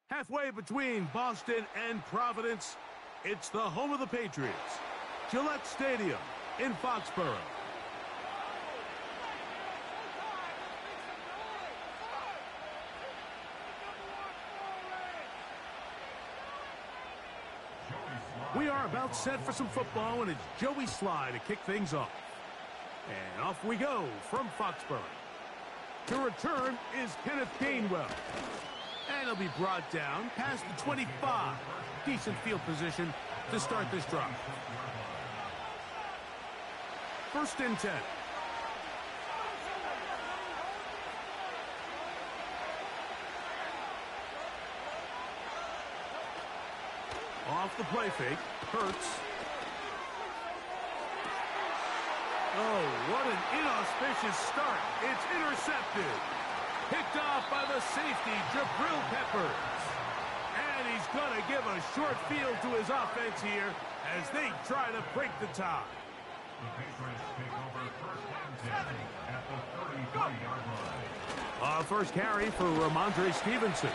Halfway between Boston and Providence, it's the home of the Patriots, Gillette Stadium in Foxborough. We are about set for some football, and it's Joey Sly to kick things off. And off we go from Foxborough. To return is Kenneth Gainwell. And he'll be brought down past the 25. Decent field position to start this drive. 1st and 10. Off the play fake. Hurts. Oh, what an inauspicious start. It's intercepted. Picked off by the safety, Jabril Peppers. And he's going to give a short field to his offense here as they try to break the tie. The Patriots take over 1st and 10 at the 33-yard line. First carry for Ramondre Stevenson.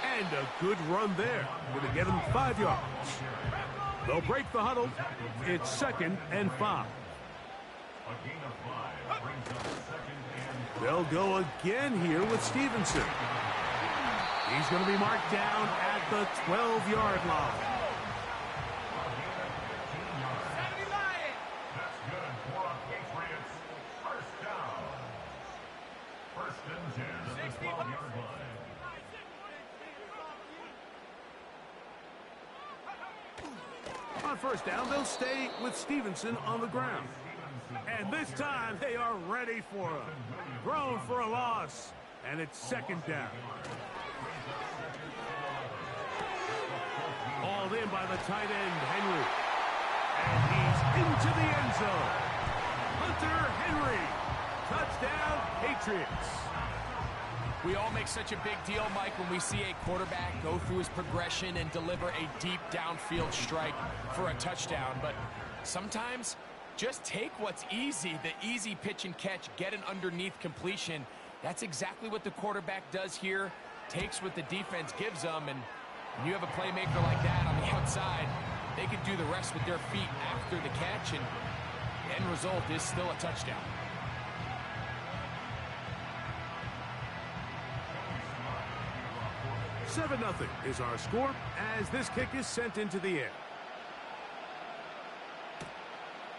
And a good run there. Going to get him 5 yards. They'll break the huddle. It's 2nd and 5. A gain of 5 brings up 2nd and 5. They'll go again here with Stevenson. He's going to be marked down at the 12-yard line. That's good for a Patriots. 1st down. 1st and 10 at the 12-yard line. On 1st down, they'll stay with Stevenson on the ground. And this time, they are ready for him. Thrown for a loss, and it's 2nd down. Hauled in by the tight end, Henry. And he's into the end zone. Hunter Henry. Touchdown, Patriots. We all make such a big deal, Mike, when we see a quarterback go through his progression and deliver a deep downfield strike for a touchdown. But sometimes, just take what's easy, the easy pitch and catch, get an underneath completion. That's exactly what the quarterback does here, takes what the defense gives them, and when you have a playmaker like that on the outside, they can do the rest with their feet after the catch, and the end result is still a touchdown. Seven 0 is our score as this kick is sent into the air.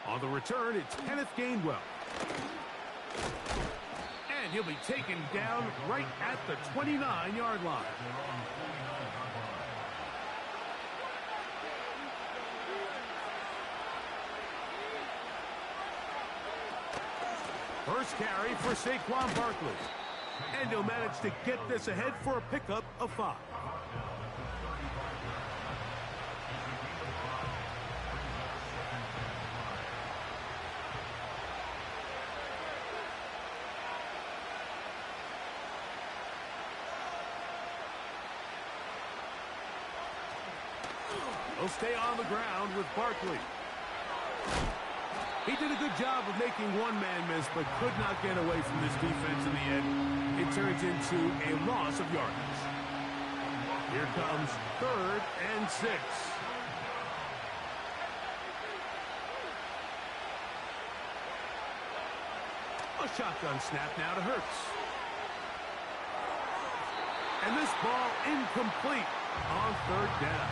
On the return, it's Kenneth Gainwell. And he'll be taken down right at the 29-yard line. First carry for Saquon Barkley. And he'll manage to get this ahead for a pickup of 5. He'll stay on the ground with Barkley. He did a good job of making one man miss, but could not get away from this defense in the end. It turns into a loss of yardage. Here comes 3rd and 6. A shotgun snap now to Hurts. And this ball incomplete on 3rd down.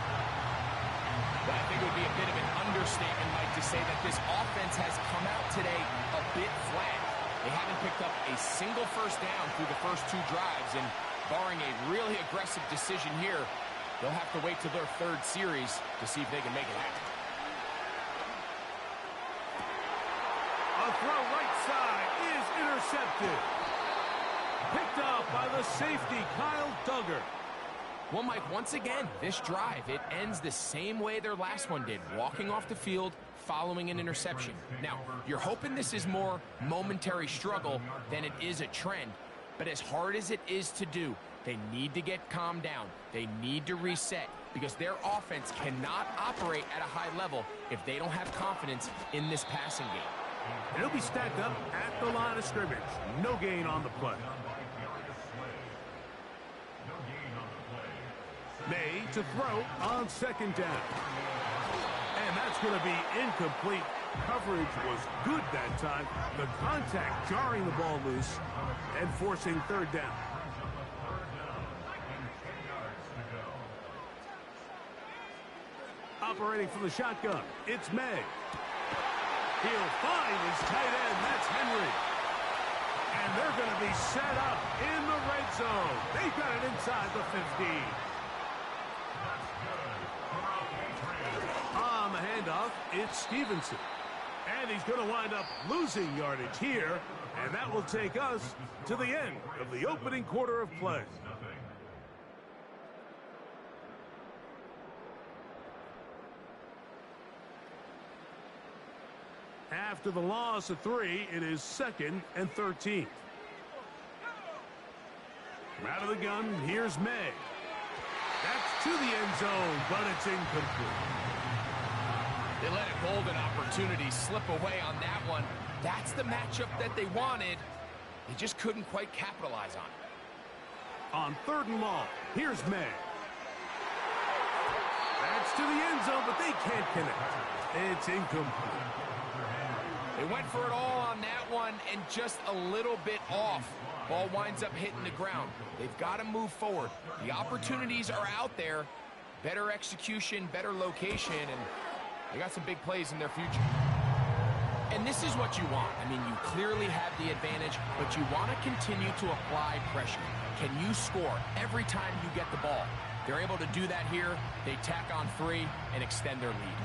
Well, I think it would be a bit of an understatement, Mike, to say that this offense has come out today a bit flat. They haven't picked up a single 1st down through the first 2 drives, and barring a really aggressive decision here, they'll have to wait till their 3rd series to see if they can make it happen. A throw right side is intercepted. Picked up by the safety, Kyle Duggar. Well, Mike, once again, this drive, it ends the same way their last one did, walking off the field following an interception. Now, you're hoping this is more momentary struggle than it is a trend, but as hard as it is to do, they need to get calmed down. They need to reset because their offense cannot operate at a high level if they don't have confidence in this passing game. It'll be stacked up at the line of scrimmage. No gain on the play. to throw on second down. And that's going to be incomplete. Coverage was good that time. The contact jarring the ball loose and forcing third down. Operating from the shotgun, it's May. He'll find his tight end. That's Henry. And they're going to be set up in the red zone. They've got it inside the 15. On the handoff, it's Stevenson. And he's going to wind up losing yardage here. And that will take us to the end of the opening quarter of play. After the loss of 3, it is 2nd and 13. From out of the gun, here's May. That's to the end zone, but it's incomplete. They let a golden opportunity slip away on that one. That's the matchup that they wanted. They just couldn't quite capitalize on it. On 3rd and long, here's May. That's to the end zone, but they can't connect. It's incomplete. They went for it all on that one and just a little bit off. Ball winds up hitting the ground. They've got to move forward. The opportunities are out there. Better execution, better location, and they got some big plays in their future. And this is what you want. I mean, you clearly have the advantage, but you want to continue to apply pressure. Can you score every time you get the ball? They're able to do that here. They tack on 3 and extend their lead.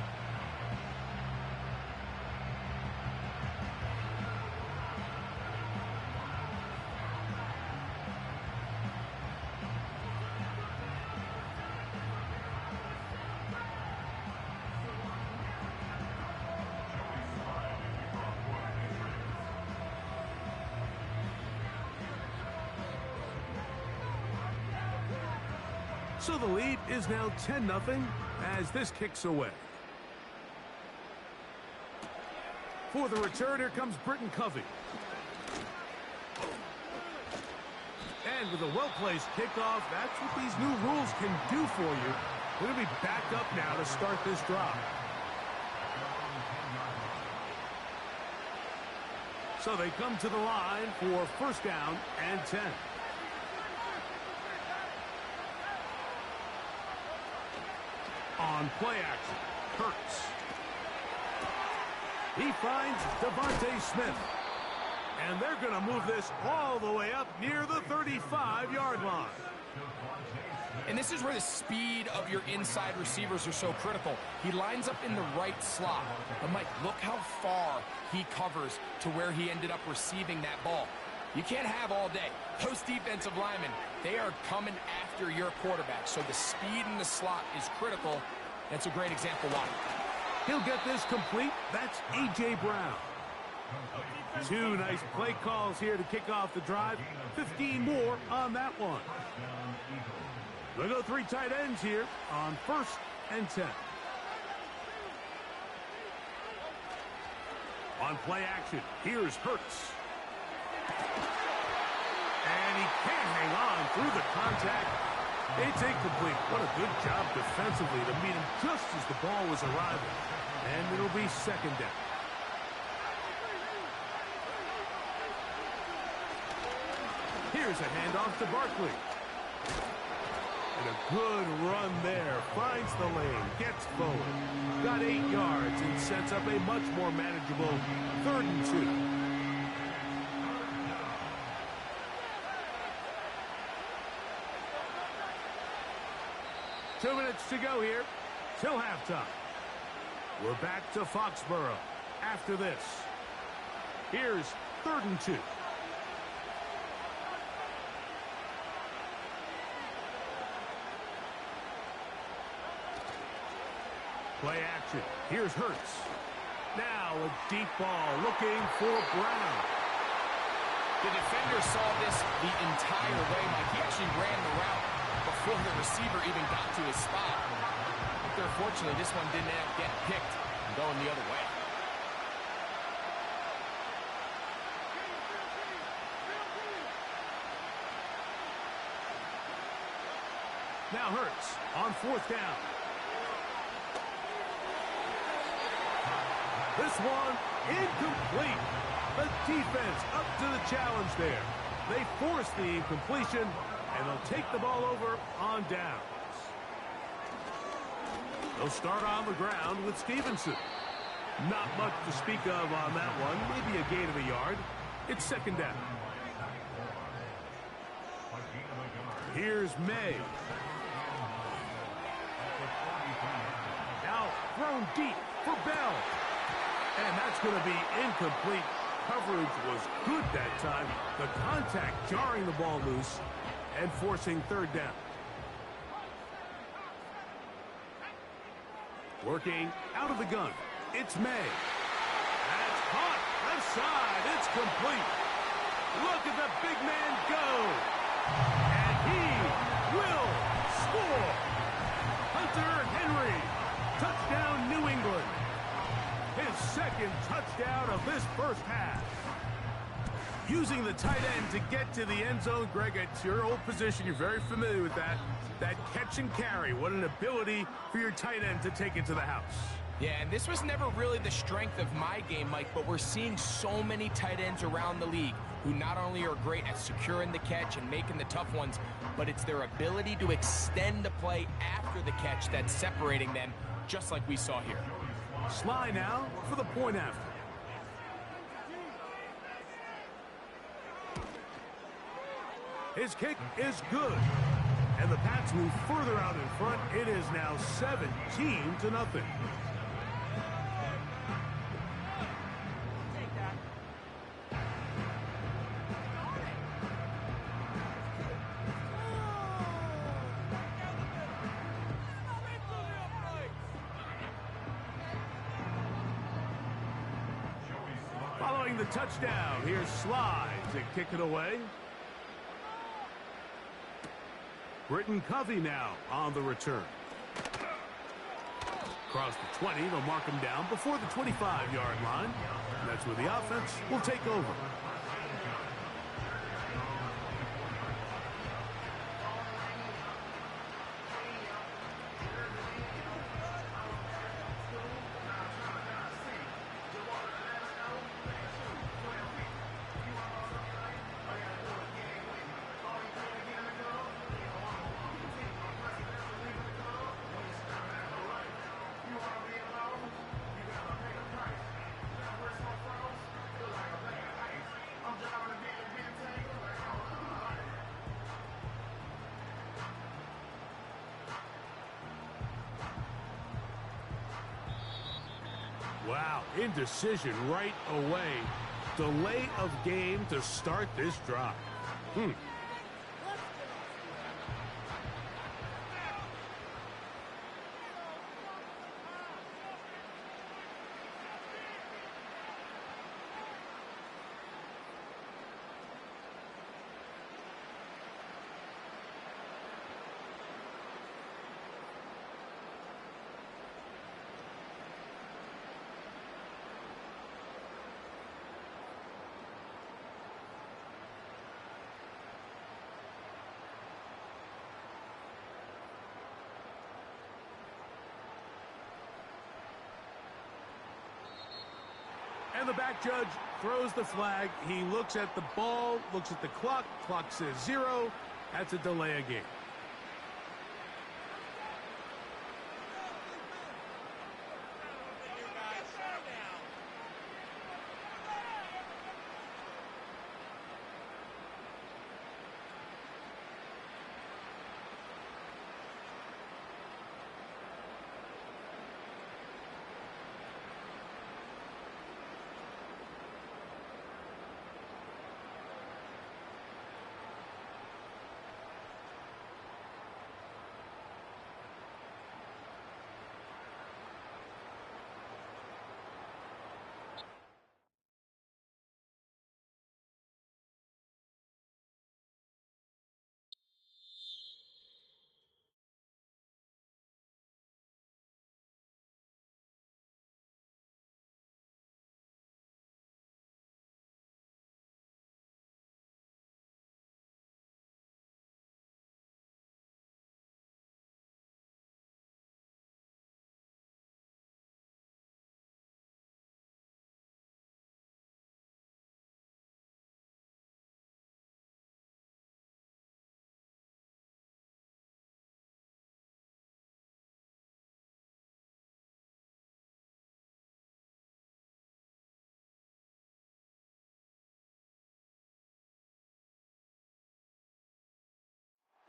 So the lead is now 10-0 as this kicks away. For the return, here comes Britton Covey. And with a well-placed kickoff, that's what these new rules can do for you. We're going to be back up now to start this drive. So they come to the line for 1st down and 10. On play action, Hurts. He finds Devontae Smith. And they're going to move this all the way up near the 35-yard line. And this is where the speed of your inside receivers are so critical. He lines up in the right slot. But, Mike, look how far he covers to where he ended up receiving that ball. You can't have all day. Those defensive linemen, they are coming after your quarterback. So the speed in the slot is critical. That's a great example why. He'll get this complete. That's A.J. Brown. 2 nice play calls here to kick off the drive. 15 more on that one. We'll go 3 tight ends here on 1st and 10. On play action, here's Hurts. And he can't hang on through the contact. It's incomplete. What a good job defensively to meet him just as the ball was arriving. And it'll be 2nd down. Here's a handoff to Barkley. And a good run there. Finds the lane. Gets forward. Got 8 yards and sets up a much more manageable 3rd and 2. Two minutes to go here till halftime. We're back to Foxborough after this. Here's 3rd and 2. Play action. Here's Hurts. Now a deep ball looking for Brown. The defender saw this the entire way, Mike. He actually ran the route before the receiver even got to his spot. But unfortunately, this one didn't end up getting picked and going the other way. Now Hurts on 4th down. This one incomplete. The defense up to the challenge there. They force the incompletion, and they'll take the ball over on downs. They'll start on the ground with Stevenson. Not much to speak of on that one. Maybe a gain of a yard. It's 2nd down. Here's May. Now thrown deep for Bell. And that's going to be incomplete. Coverage was good that time. The contact jarring the ball loose and forcing 3rd down. Working out of the gun. It's May. That's caught. Left side. It's complete. Look at the big man go. And he will score. Hunter Henry. Touchdown, New England. His 2nd touchdown of this first half. Using the tight end to get to the end zone, Greg, it's your old position. You're very familiar with that. That catch and carry. What an ability for your tight end to take it to the house. Yeah, and this was never really the strength of my game, Mike, but we're seeing so many tight ends around the league who not only are great at securing the catch and making the tough ones, but it's their ability to extend the play after the catch that's separating them, just like we saw here. Sly now for the point after. His kick is good. And the Pats move further out in front. It is now 17-0. Following the touchdown, here's Sly to kick it away. Britton Covey now on the return. Across the 20, they'll mark him down before the 25-yard line. That's where the offense will take over. Wow, indecision right away. Delay of game to start this drive. And the back judge throws the flag. He looks at the ball, looks at the clock. Clock says 0. That's a delay of game.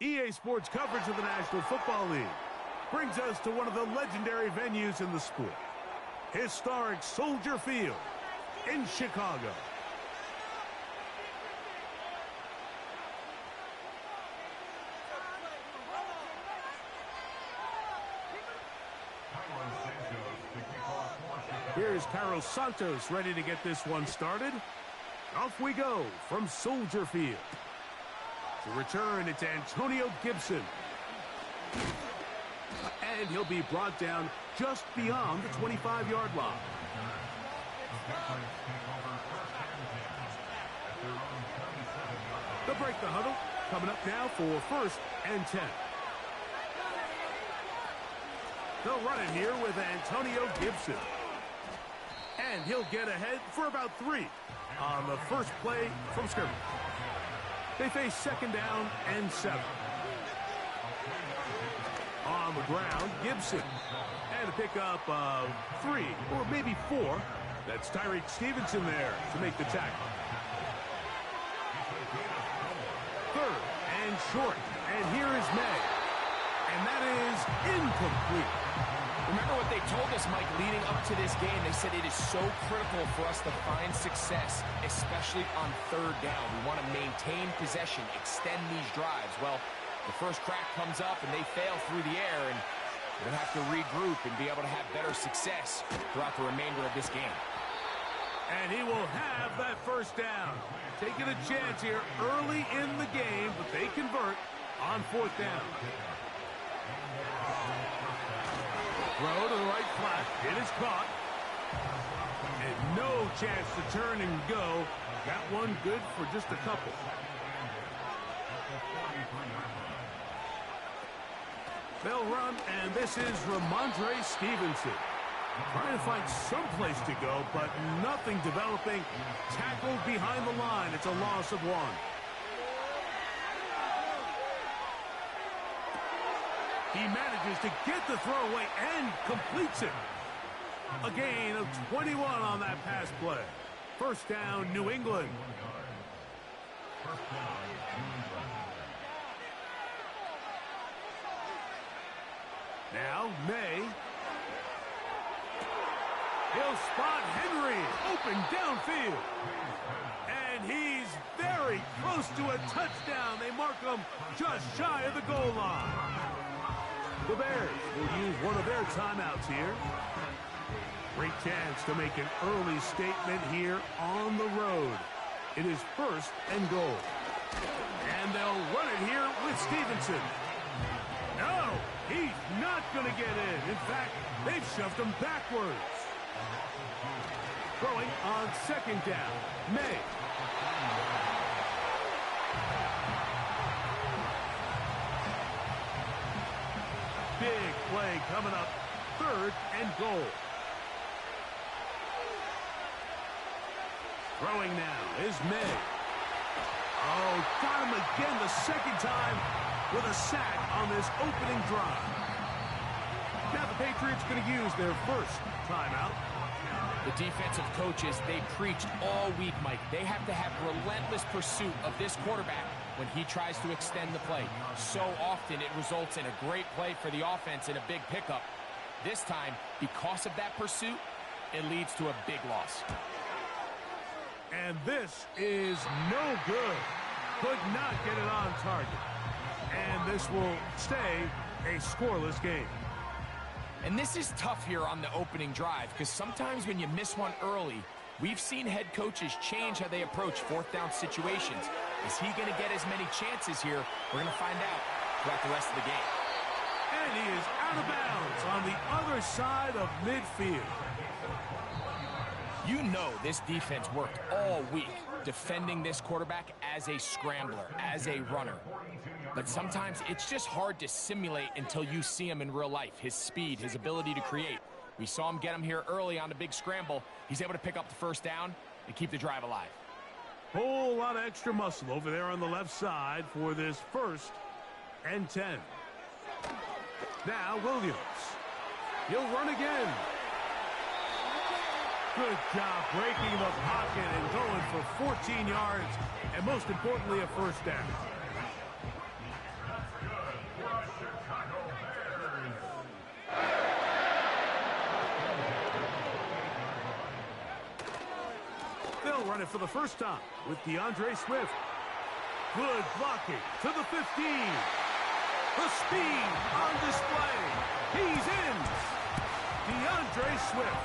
EA Sports coverage of the National Football League brings us to one of the legendary venues in the sport, historic Soldier Field in Chicago. Here's Carlos Santos ready to get this one started. Off we go from Soldier Field. To return, it's Antonio Gibson. And he'll be brought down just beyond the 25-yard line. They'll break the huddle. Coming up now for 1st and 10. They'll run it here with Antonio Gibson. And he'll get ahead for about 3 on the first play from scrimmage. They face 2nd down and 7. On the ground, Gibson. And a pickup of 3 or maybe 4. That's Tyreek Stevenson there to make the tackle. 3rd and short. And here is May. And that is incomplete. Remember what they told us, Mike, leading up to this game. They said it is so critical for us to find success, especially on 3rd down. We want to maintain possession, extend these drives. Well, the first crack comes up, and they fail through the air, and we're going to have to regroup and be able to have better success throughout the remainder of this game. And he will have that 1st down. Taking a chance here early in the game, but they convert on 4th down. Throw to the right flat. It is caught. And no chance to turn and go. That one good for just a couple. They'll run, and this is Ramondre Stevenson. Trying to find some place to go, but nothing developing. Tackled behind the line. It's a loss of 1. He manages to get the throw away and completes it. A gain of 21 on that pass play. 1st down, New England. Now, May. He'll spot Henry open downfield. And he's very close to a touchdown. They mark him just shy of the goal line. The Bears will use one of their timeouts here. Great chance to make an early statement here on the road. It is 1st and goal. And they'll run it here with Stevenson. No, he's not going to get in. In fact, they've shoved him backwards. Throwing on 2nd down, May. Big play coming up, 3rd and goal. Throwing now is May. Oh, got him again the 2nd time with a sack on this opening drive. Now the Patriots going to use their 1st timeout. The defensive coaches, they preached all week, Mike. They have to have relentless pursuit of this quarterback when he tries to extend the play. So often it results in a great play for the offense and a big pickup. This time, because of that pursuit, it leads to a big loss. And this is no good. Could not get it on target. And this will stay a scoreless game. And this is tough here on the opening drive, because sometimes when you miss one early, we've seen head coaches change how they approach 4th down situations. Is he going to get as many chances here? We're going to find out throughout the rest of the game. And he is out of bounds on the other side of midfield. You know this defense worked all week defending this quarterback as a scrambler, as a runner. But sometimes it's just hard to simulate until you see him in real life. His speed, his ability to create. We saw him get him here early on the big scramble. He's able to pick up the 1st down and keep the drive alive. Whole lot of extra muscle over there on the left side for this 1st and 10. Now Williams. He'll run again. Good job breaking the pocket and going for 14 yards, and most importantly, a 1st down. run it for the first time with DeAndre Swift. Good blocking to the 15. The speed on display. He's in. DeAndre Swift.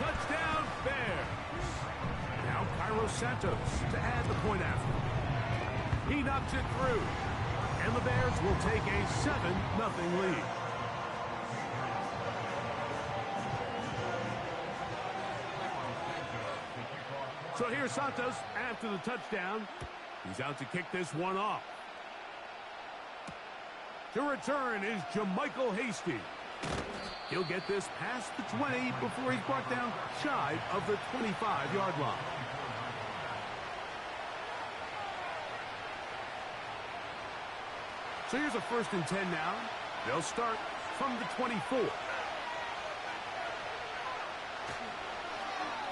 Touchdown, Bears. Now Cairo Santos to add the point after. He knocks it through. And the Bears will take a 7-0 lead. So here's Santos after the touchdown. He's out to kick this one off. To return is Jermichael Hasty. He'll get this past the 20 before he's brought down shy of the 25-yard line. So here's a 1st and 10 now. They'll start from the 24.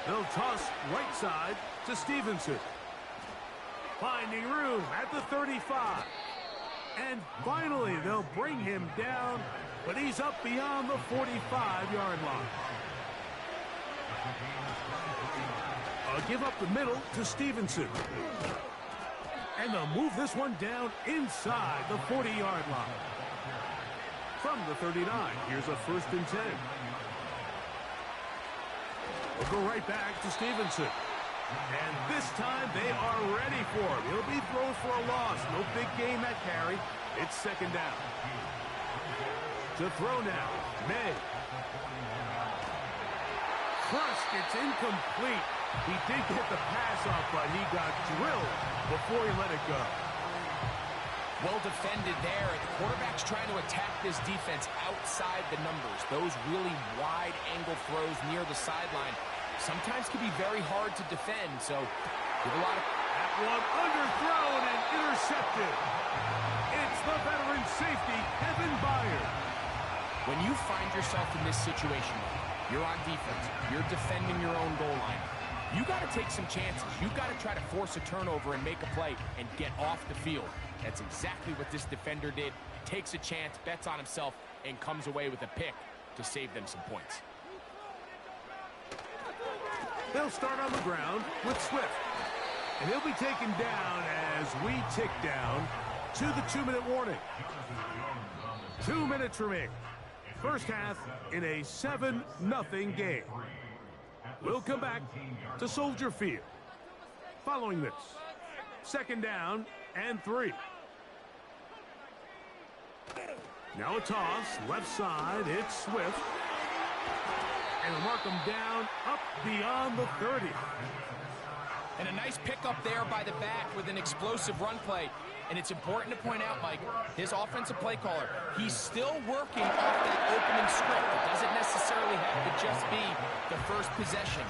They'll toss right side to Stevenson. Finding room at the 35. And finally, they'll bring him down, but he's up beyond the 45-yard line. Give up the middle to Stevenson. And they'll move this one down inside the 40-yard line. From the 39, here's a 1st and 10. We'll go right back to Stevenson. And this time they are ready for him. He'll be thrown for a loss. No big game that carry. It's 2nd down. To throw now, May. Crushed, it's incomplete. He did get the pass off, but he got drilled before he let it go. Well defended there. The quarterback's trying to attack this defense outside the numbers. Those really wide angle throws near the sideline sometimes can be very hard to defend, so give a lot of... That one underthrown and intercepted. It's the veteran safety, Evan Byard. When you find yourself in this situation, you're on defense, you're defending your own goal line, you got to take some chances. You've got to try to force a turnover and make a play and get off the field. That's exactly what this defender did. Takes a chance, bets on himself, and comes away with a pick to save them some points. They'll start on the ground with Swift. And he'll be taken down as we tick down to the 2-minute warning. 2 minutes remain. First half in a 7-0 game. We'll come back to Soldier Field. Following this, 2nd down and 3. Now a toss, left side, it's Swift. And mark him down up beyond the 30. And a nice pickup there by the back with an explosive run play. And it's important to point out, Mike, his offensive play caller, he's still working off that opening script. It doesn't necessarily have to just be the first possession.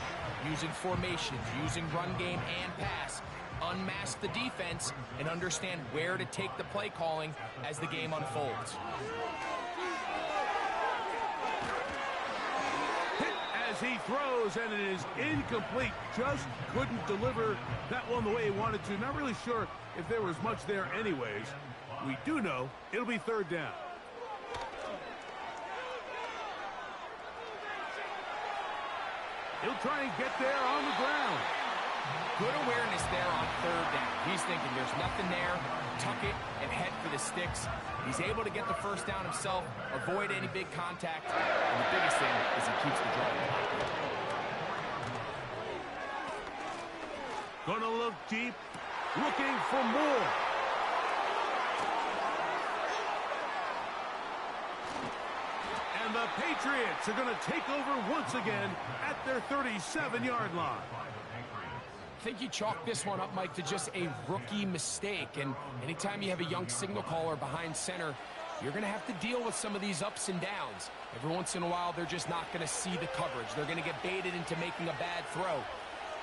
Using formations, using run game and pass. Unmask the defense and understand where to take the play calling as the game unfolds. As he throws, and it is incomplete. Just couldn't deliver that one the way he wanted to. Not really sure if there was much there anyways. We do know it'll be 3rd down. He'll try and get there on the ground. Good awareness there on 3rd down. He's thinking there's nothing there. Tuck it and head for the sticks. He's able to get the 1st down himself, avoid any big contact, and the biggest thing is he keeps the drive alive. Gonna look deep, looking for more. And the Patriots are gonna take over once again at their 37-yard line. I think you chalk this one up, Mike, to just a rookie mistake. And anytime you have a young signal caller behind center, you're going to have to deal with some of these ups and downs. Every once in a while, they're just not going to see the coverage. They're going to get baited into making a bad throw.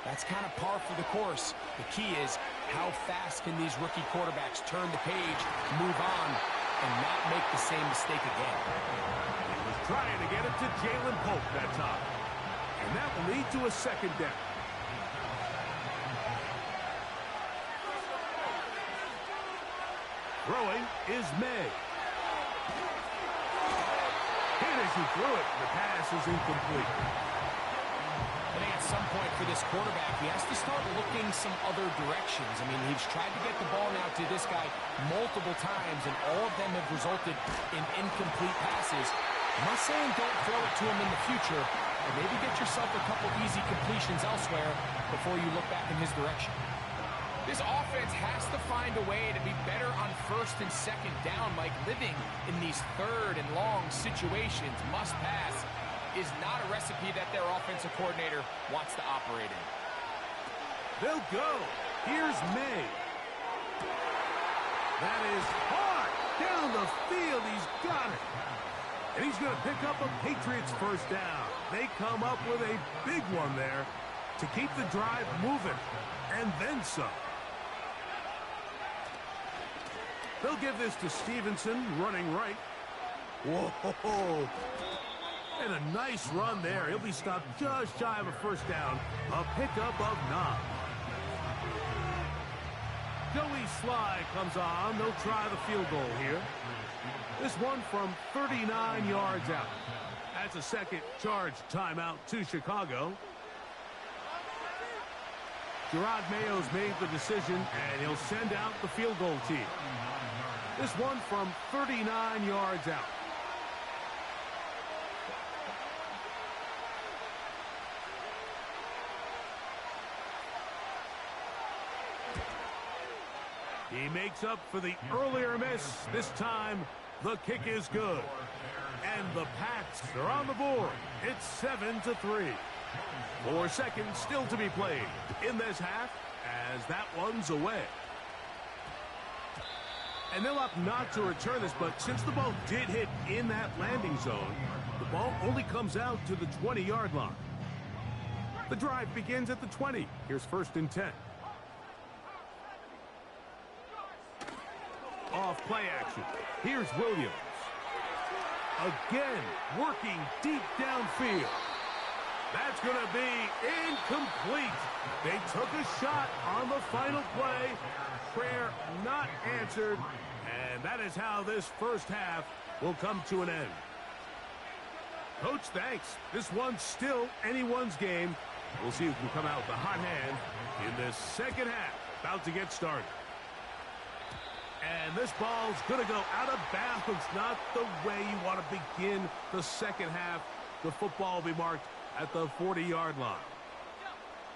That's kind of par for the course. The key is how fast can these rookie quarterbacks turn the page, move on, and not make the same mistake again. He was trying to get it to Jalen Pope that time. And that will lead to a 2nd down. Throwing is May. Hit as he threw it. The pass is incomplete. I think it's some point for this quarterback, he has to start looking some other directions. I mean, he's tried to get the ball now to this guy multiple times, and all of them have resulted in incomplete passes. I'm not saying don't throw it to him in the future, but maybe get yourself a couple easy completions elsewhere before you look back in his direction. This offense has to find a way to be better on first and second down, Mike. Living in these third and long situations, must pass, is not a recipe that their offensive coordinator wants to operate in. They'll go. Here's May. That is hard. Down the field. He's got it. And he's going to pick up a Patriots first down. They come up with a big one there to keep the drive moving. And then some. They'll give this to Stevenson, running right. Whoa. And a nice run there. He'll be stopped just shy of a first down. A pickup of 9. Joey Sly comes on. They'll try the field goal here. This one from 39 yards out. That's a second charge timeout to Chicago. Gerard Mayo's made the decision, and he'll send out the field goal team. This one from 39 yards out. He makes up for the earlier miss. This time, the kick is good. And the Pats are on the board. It's 7-3. 4 seconds still to be played in this half as that one's away. And they'll opt not to return this, but since the ball did hit in that landing zone, the ball only comes out to the 20-yard line. The drive begins at the 20. Here's 1st and 10. Off play action. Here's Williams. Again, working deep downfield. That's going to be incomplete. They took a shot on the final play. Prayer not answered. And that is how this first half will come to an end. Coach, thanks. This one's still anyone's game. We'll see who can come out with a hot hand in this second half. About to get started. And this ball's going to go out of bounds. Not the way you want to begin the second half. The football will be marked at the 40-yard line.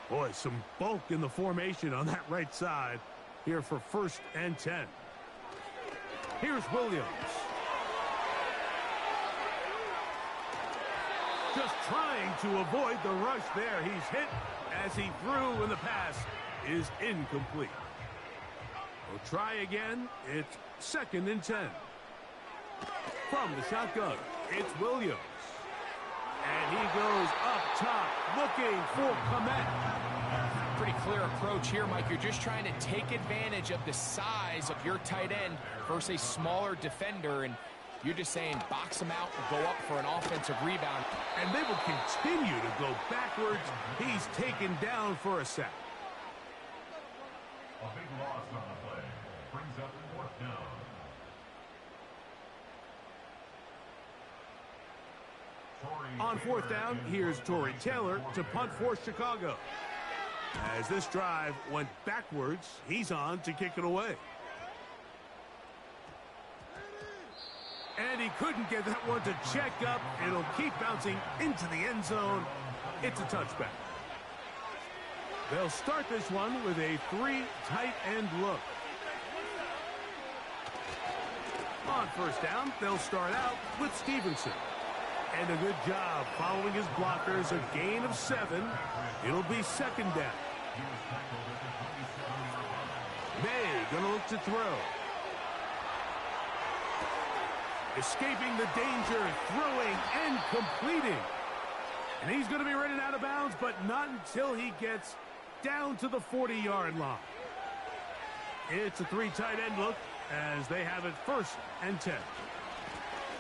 Boy, some bulk in the formation on that right side here for 1st and 10. Here's Williams. Just trying to avoid the rush there. He's hit as he threw, and the pass is incomplete. We'll try again. It's 2nd and 10. From the shotgun, it's Williams. And he goes up top, looking for Komet. Pretty clear approach here, Mike. You're just trying to take advantage of the size of your tight end versus a smaller defender, and you're just saying box him out and go up for an offensive rebound. And they will continue to go backwards. He's taken down for a sack. A big loss on the play. Brings up 4th down. On 4th down, here's Torrey Taylor to punt for Chicago. As this drive went backwards, he's on to kick it away. And he couldn't get that one to check up. It'll keep bouncing into the end zone. It's a touchback. They'll start this one with a 3 tight end look. On 1st down, they'll start out with Stevenson. And a good job following his blockers, a gain of 7. It'll be 2nd down. May gonna look to throw. Escaping the danger, throwing and completing. And he's gonna be running out of bounds, but not until he gets down to the 40-yard line. It's a 3 tight end look as they have it 1st and 10.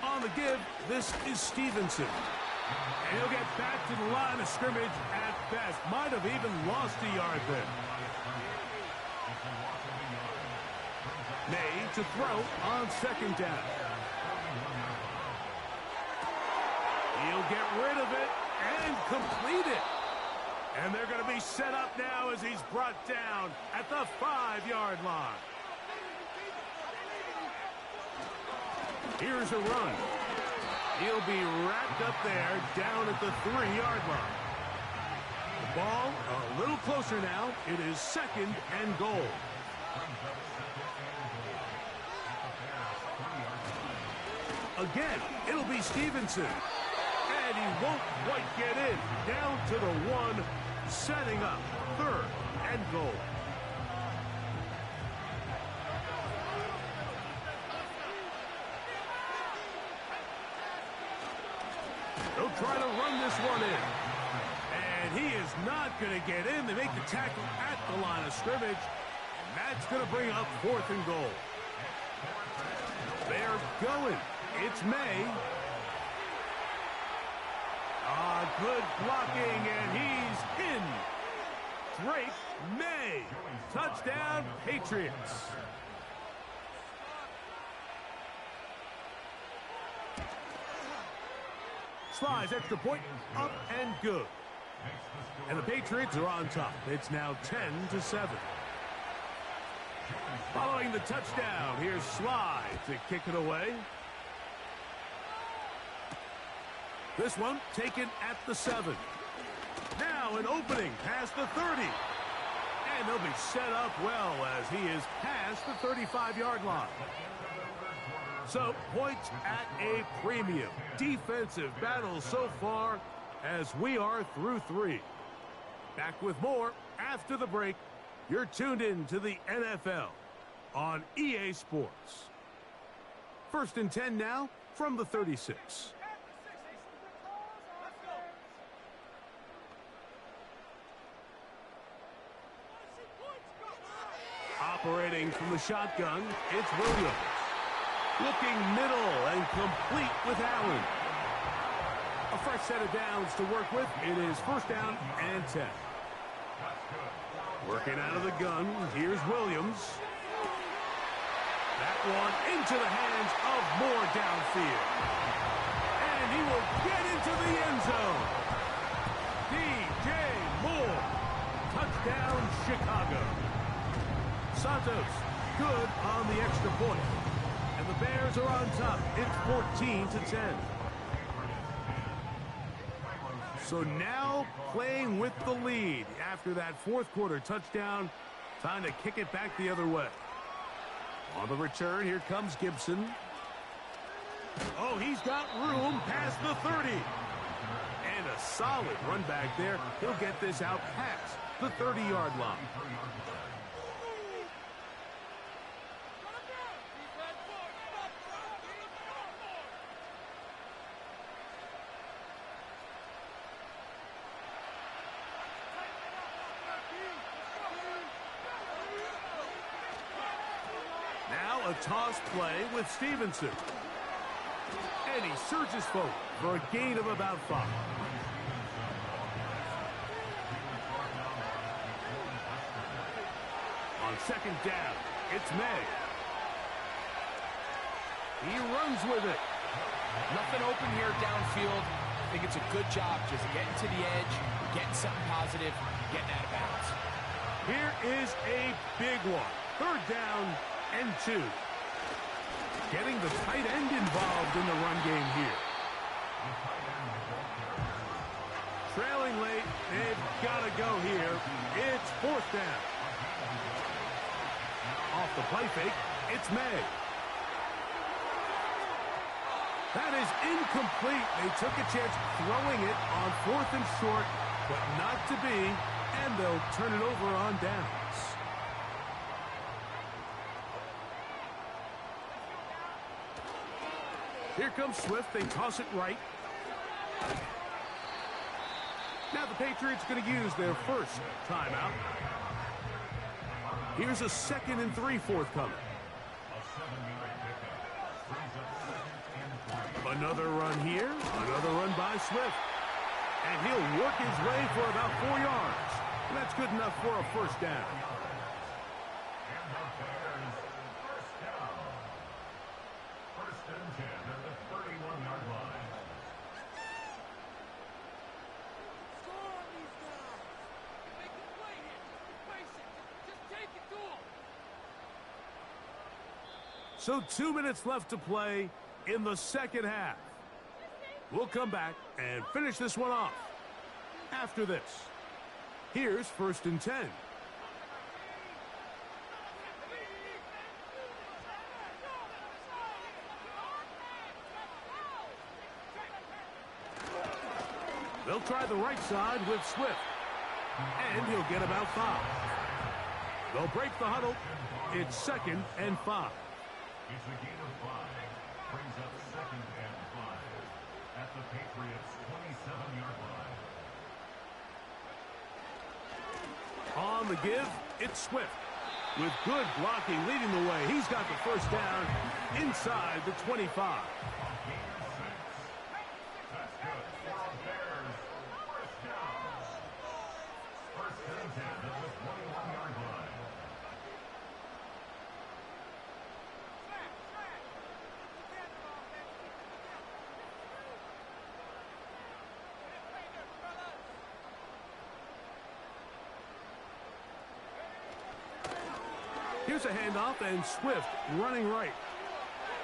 On the give, this is Stevenson. And he'll get back to the line of scrimmage at best. Might have even lost a yard there. May to throw on 2nd down. He'll get rid of it and complete it. And they're going to be set up now as he's brought down at the 5-yard line. Here's a run. He'll be wrapped up there down at the 3-yard line. The ball a little closer now. It is 2nd and goal. Again, it'll be Stevenson. And he won't quite get in. Down to the 1, setting up 3rd and goal. They'll try to run this one in. And he is not going to get in. They make the tackle at the line of scrimmage. And that's going to bring up 4th and goal. They're going. It's May. Good blocking, and he's in. Drake May. Touchdown, Patriots. Slides, extra point, up and good. And the Patriots are on top. It's now 10-7. Following the touchdown, here's Slide to kick it away. This one taken at the 7. Now an opening past the 30. And they'll be set up well as he is past the 35-yard line. So points at a premium. Defensive battle so far as we are through 3. Back with more after the break. You're tuned in to the NFL on EA Sports. 1st and 10 now from the 36. Operating from the shotgun, it's Williams. Looking middle and complete with Allen. A fresh set of downs to work with. It is 1st down and 10. Working out of the gun, here's Williams. That one into the hands of Moore downfield. And he will get into the end zone. DJ Moore. Touchdown, Chicago. Santos, good on the extra point. And the Bears are on top. It's 14-10. So now playing with the lead after that 4th quarter touchdown. Time to kick it back the other way. On the return, here comes Gibson. Oh, he's got room past the 30. And a solid run back there. He'll get this out past the 30-yard line. Now a toss play with Stevenson. And he surges forward for a gain of about 5. On 2nd down, it's May. He runs with it. Nothing open here downfield. I think it's a good job just getting to the edge, getting something positive, getting out of bounds. Here is a big one. 3rd down and 2. Getting the tight end involved in the run game here. Trailing late, they've got to go here. It's 4th down. Off the play fake, it's May. That is incomplete. They took a chance throwing it on 4th and short, but not to be, and they'll turn it over on downs. Here comes Swift. They toss it right. Now the Patriots going to use their first timeout. Here's a 2nd and 3 forthcoming. Another run here. Another run by Swift. And he'll work his way for about 4 yards. And that's good enough for a 1st down. So 2 minutes left to play in the second half. We'll come back and finish this one off after this. Here's 1st and 10. They'll try the right side with Swift. And he'll get about 5. They'll break the huddle. It's 2nd and 5. It's a gain of 5. Brings up 2nd and 5 at the Patriots' 27-yard line. On the give, it's Swift. With good blocking leading the way, he's got the first down inside the 25. That's good for our Bears. First down. 1st and 10 at the 21-yard line. Here's a handoff, and Swift running right.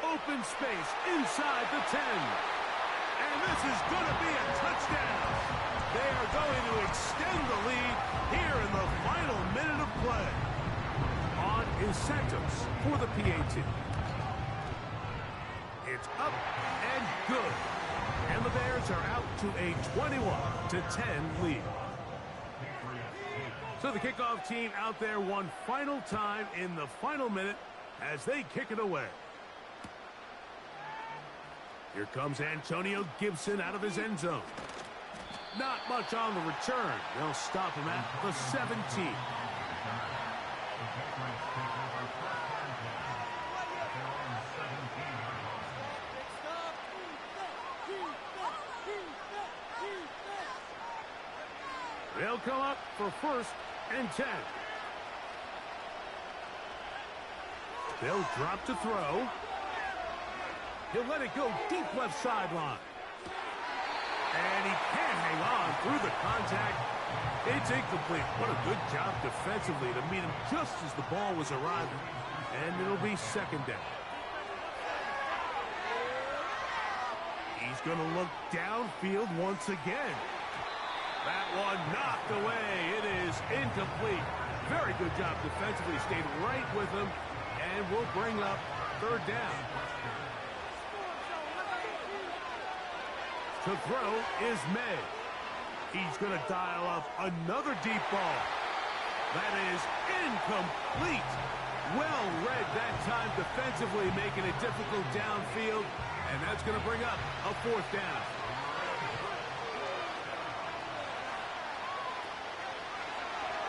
Open space inside the 10. And this is going to be a touchdown. They are going to extend the lead here in the final minute of play. On is Santos for the PAT. It's up and good. And the Bears are out to a 21-10 lead. So the kickoff team out there one final time in the final minute as they kick it away. Here comes Antonio Gibson out of his end zone. Not much on the return. They'll stop him at the 17. They'll come up for 1st and 10. They'll drop to throw. He'll let it go deep left sideline. And he can't hang on through the contact. It's incomplete. What a good job defensively to meet him just as the ball was arriving. And it'll be 2nd down. He's going to look downfield once again. That one knocked away. It is incomplete. Very good job defensively. Stayed right with him. And will bring up 3rd down. To throw is May. He's going to dial up another deep ball. That is incomplete. Well read that time defensively, making it difficult downfield. And that's going to bring up a 4th down.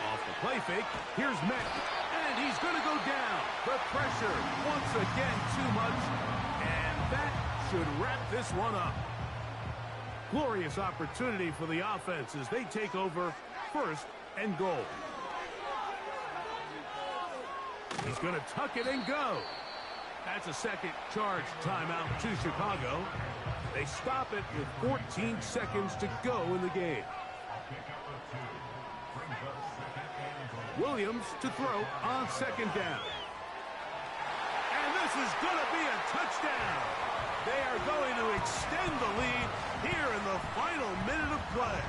Off the play fake, here's Met. And he's going to go down. The pressure once again too much. And that should wrap this one up. Glorious opportunity for the offense as they take over 1st and goal. He's going to tuck it and go. That's a second charge timeout to Chicago. They stop it with 14 seconds to go in the game. Williams to throw on 2nd down. And this is going to be a touchdown. They are going to extend the lead here in the final minute of play.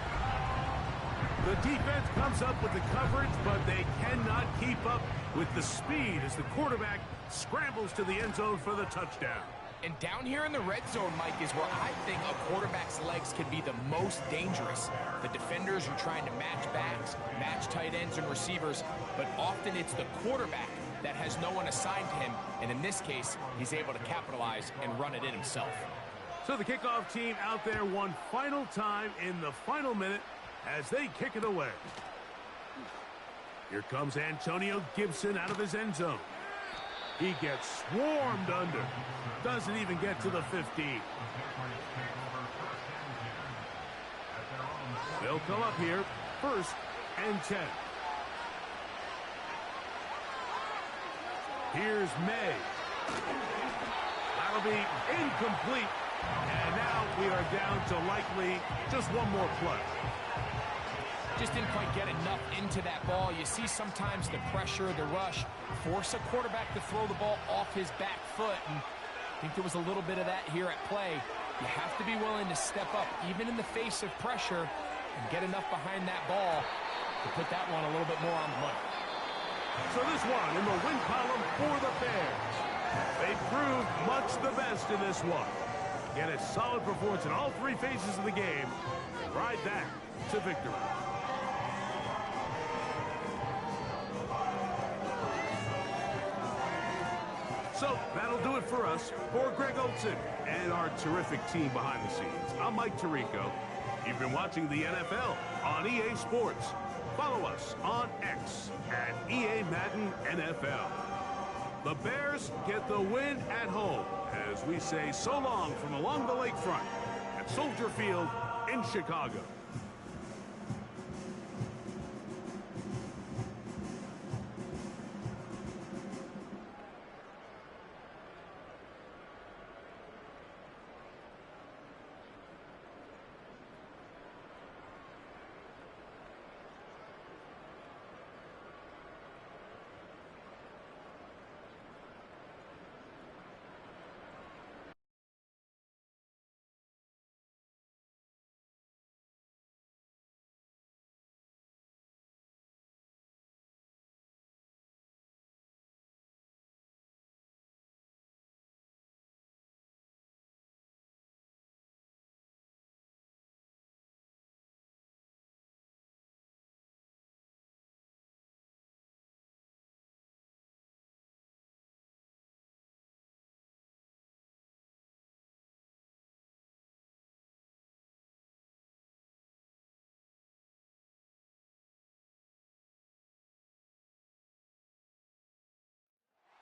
The defense comes up with the coverage, but they cannot keep up with the speed as the quarterback scrambles to the end zone for the touchdown. And down here in the red zone, Mike, is where I think a quarterback's legs can be the most dangerous. The defenders are trying to match backs, match tight ends and receivers, but often it's the quarterback that has no one assigned to him, and in this case, he's able to capitalize and run it in himself. So the kickoff team out there one final time in the final minute as they kick it away. Here comes Antonio Gibson out of his end zone. He gets swarmed under. Doesn't even get to the 15. They'll come up here, 1st and 10. Here's May. That'll be incomplete. And now we are down to likely just one more play. just didn't quite get enough into that ball. You see sometimes the pressure, the rush, force a quarterback to throw the ball off his back foot. And I think there was a little bit of that here at play. You have to be willing to step up, even in the face of pressure, and get enough behind that ball to put that one a little bit more on the money. So this one in the win column for the Bears. They proved much the best in this one. Get a solid performance in all three phases of the game and ride that to victory. So that'll do it for us. For Greg Olson and our terrific team behind the scenes, I'm Mike Tirico. You've been watching the NFL on EA Sports. Follow us on X at EA Madden NFL. The Bears get the win at home as we say so long from along the lakefront at Soldier Field in Chicago.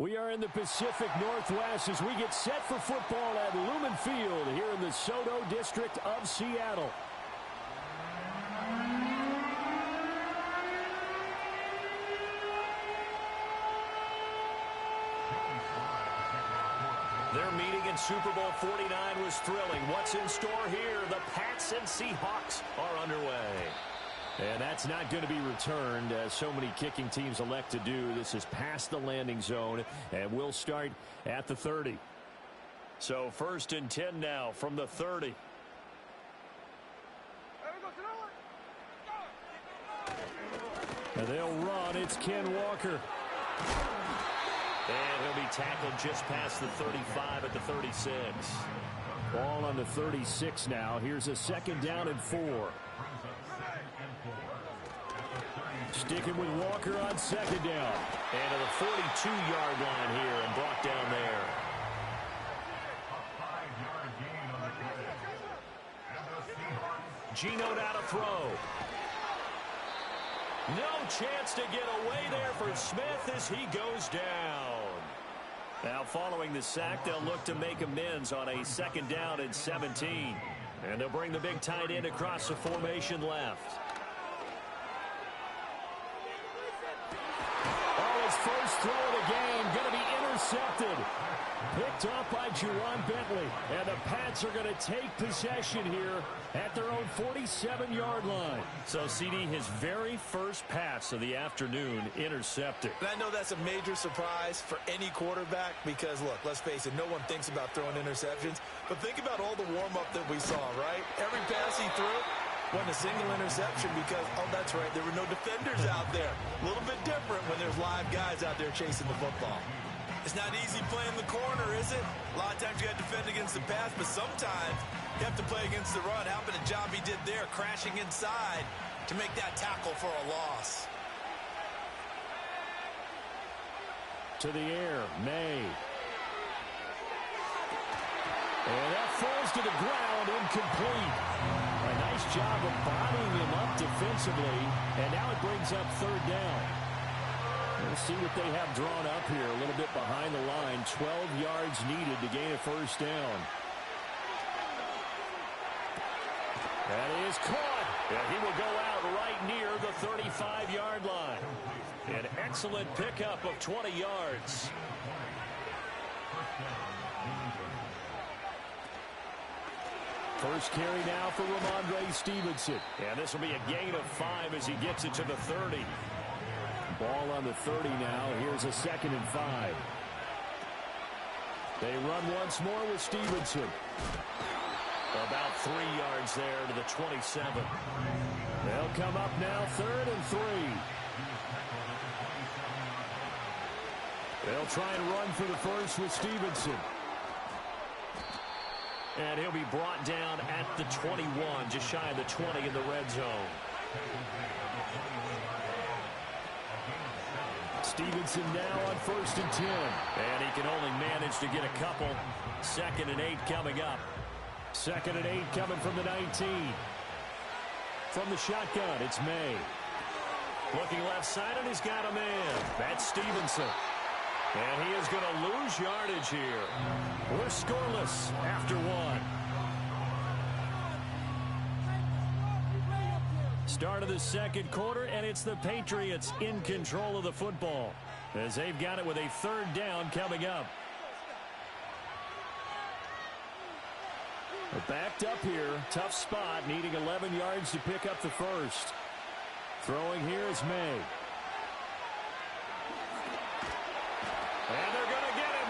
We are in the Pacific Northwest as we get set for football at Lumen Field here in the Soto district of Seattle. Their meeting in Super Bowl 49 was thrilling. What's in store here? The Pats and Seahawks are underway. And that's not going to be returned, as so many kicking teams elect to do. This is past the landing zone, and we'll start at the 30. So 1st and 10 now from the 30. And they'll run. It's Ken Walker. And he'll be tackled just past the 35 at the 36. Ball on the 36 now. Here's a 2nd down and 4. Sticking with Walker on 2nd down. And to the 42-yard line here and brought down there. Geno now to throw. No chance to get away there for Smith as he goes down. Now following the sack, they'll look to make amends on a 2nd down and 17. And they'll bring the big tight end across the formation left. First throw of the game going to be intercepted. Picked off by Juwan Bentley. And the Pats are going to take possession here at their own 47-yard line. So, CD, his very first pass of the afternoon intercepted. And I know that's a major surprise for any quarterback because, look, let's face it, no one thinks about throwing interceptions. But think about all the warm-up that we saw, right? Every pass he threw wasn't a single interception because, oh, that's right, there were no defenders out there. A little bit different when there's live guys out there chasing the football. It's not easy playing the corner, is it? A lot of times you got to defend against the pass, but sometimes you have to play against the run. How about a job he did there, crashing inside to make that tackle for a loss? To the air, May. And that falls to the ground, incomplete. A nice job of bottling him up defensively, and now it brings up 3rd down. We'll see what they have drawn up here, a little bit behind the line. 12 yards needed to gain a 1st down. That is caught, and he will go out right near the 35-yard line. An excellent pickup of 20 yards. First carry now for Ramondre Stevenson. And this will be a gain of 5 as he gets it to the 30. Ball on the 30 now. Here's a 2nd and 5. They run once more with Stevenson. About 3 yards there to the 27. They'll come up now 3rd and 3. They'll try and run for the first with Stevenson. And he'll be brought down at the 21, just shy of the 20 in the red zone. Stevenson now on 1st and 10. And he can only manage to get a couple. 2nd and 8 coming up. 2nd and 8 coming from the 19. From the shotgun, it's May. Looking left side, and he's got a man. That's Stevenson. And he is going to lose yardage here. We're scoreless after 1. Start of the 2nd quarter, and it's the Patriots in control of the football as they've got it with a 3rd down coming up. They're backed up here. Tough spot, needing 11 yards to pick up the first. Throwing here is May. And they're going to get him.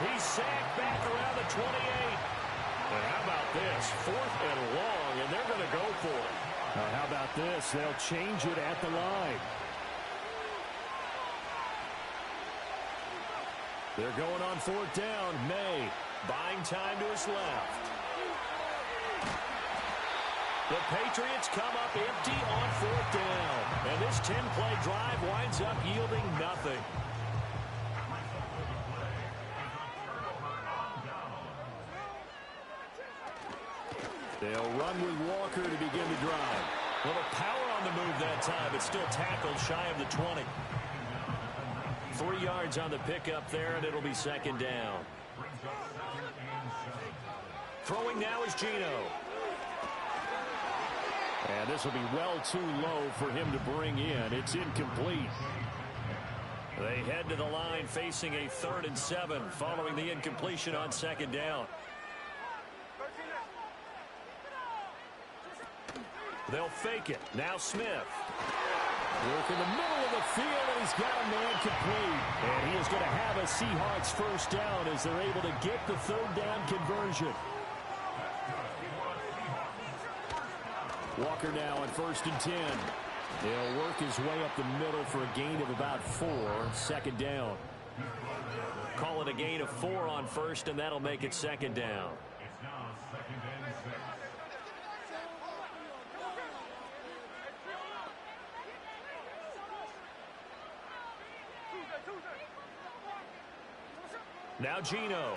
He's sacked back around the 28. And how about this? 4th and long, and they're going to go for it. Now, how about this? They'll change it at the line. They're going on 4th down. May buying time to his left. The Patriots come up empty on 4th down. And this 10-play drive winds up yielding nothing. They'll run with Walker to begin the drive. A little power on the move that time, but still tackled shy of the 20. 3 yards on the pickup there, and it'll be 2nd down. Throwing now is Geno. And this will be well too low for him to bring in. It's incomplete. They head to the line facing a 3rd and 7 following the incompletion on 2nd down. They'll fake it. Now Smith. Work in the middle of the field, and he's got a man complete. And he is going to have a Seahawks 1st down as they're able to get the 3rd down conversion. Walker now on 1st and 10. He'll work his way up the middle for a gain of about 4. 2nd down. Call it a gain of 4 on 1st, and that'll make it 2nd down. It's now 2nd and 6. Now Geno.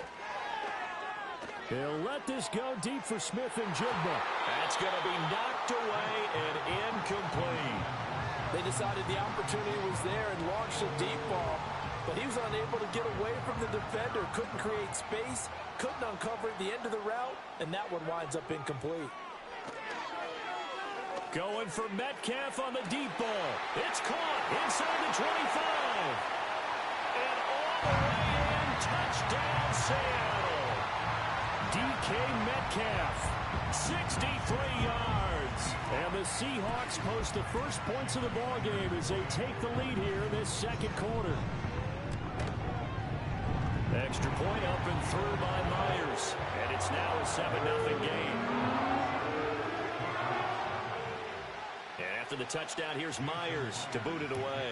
He'll let this go deep for Smith and Jigba. That's going to be knocked away and incomplete. They decided the opportunity was there and launched a deep ball, but he was unable to get away from the defender, couldn't create space, couldn't uncover the end of the route, and that one winds up incomplete. Going for Metcalf on the deep ball. It's caught inside the 25. And all the way in, touchdown Seattle. DK Metcalf, 63 yards. And the Seahawks post the first points of the ball game as they take the lead here in this 2nd quarter. Extra point up and through by Myers. And it's now a 7-0 game. And after the touchdown, here's Myers to boot it away.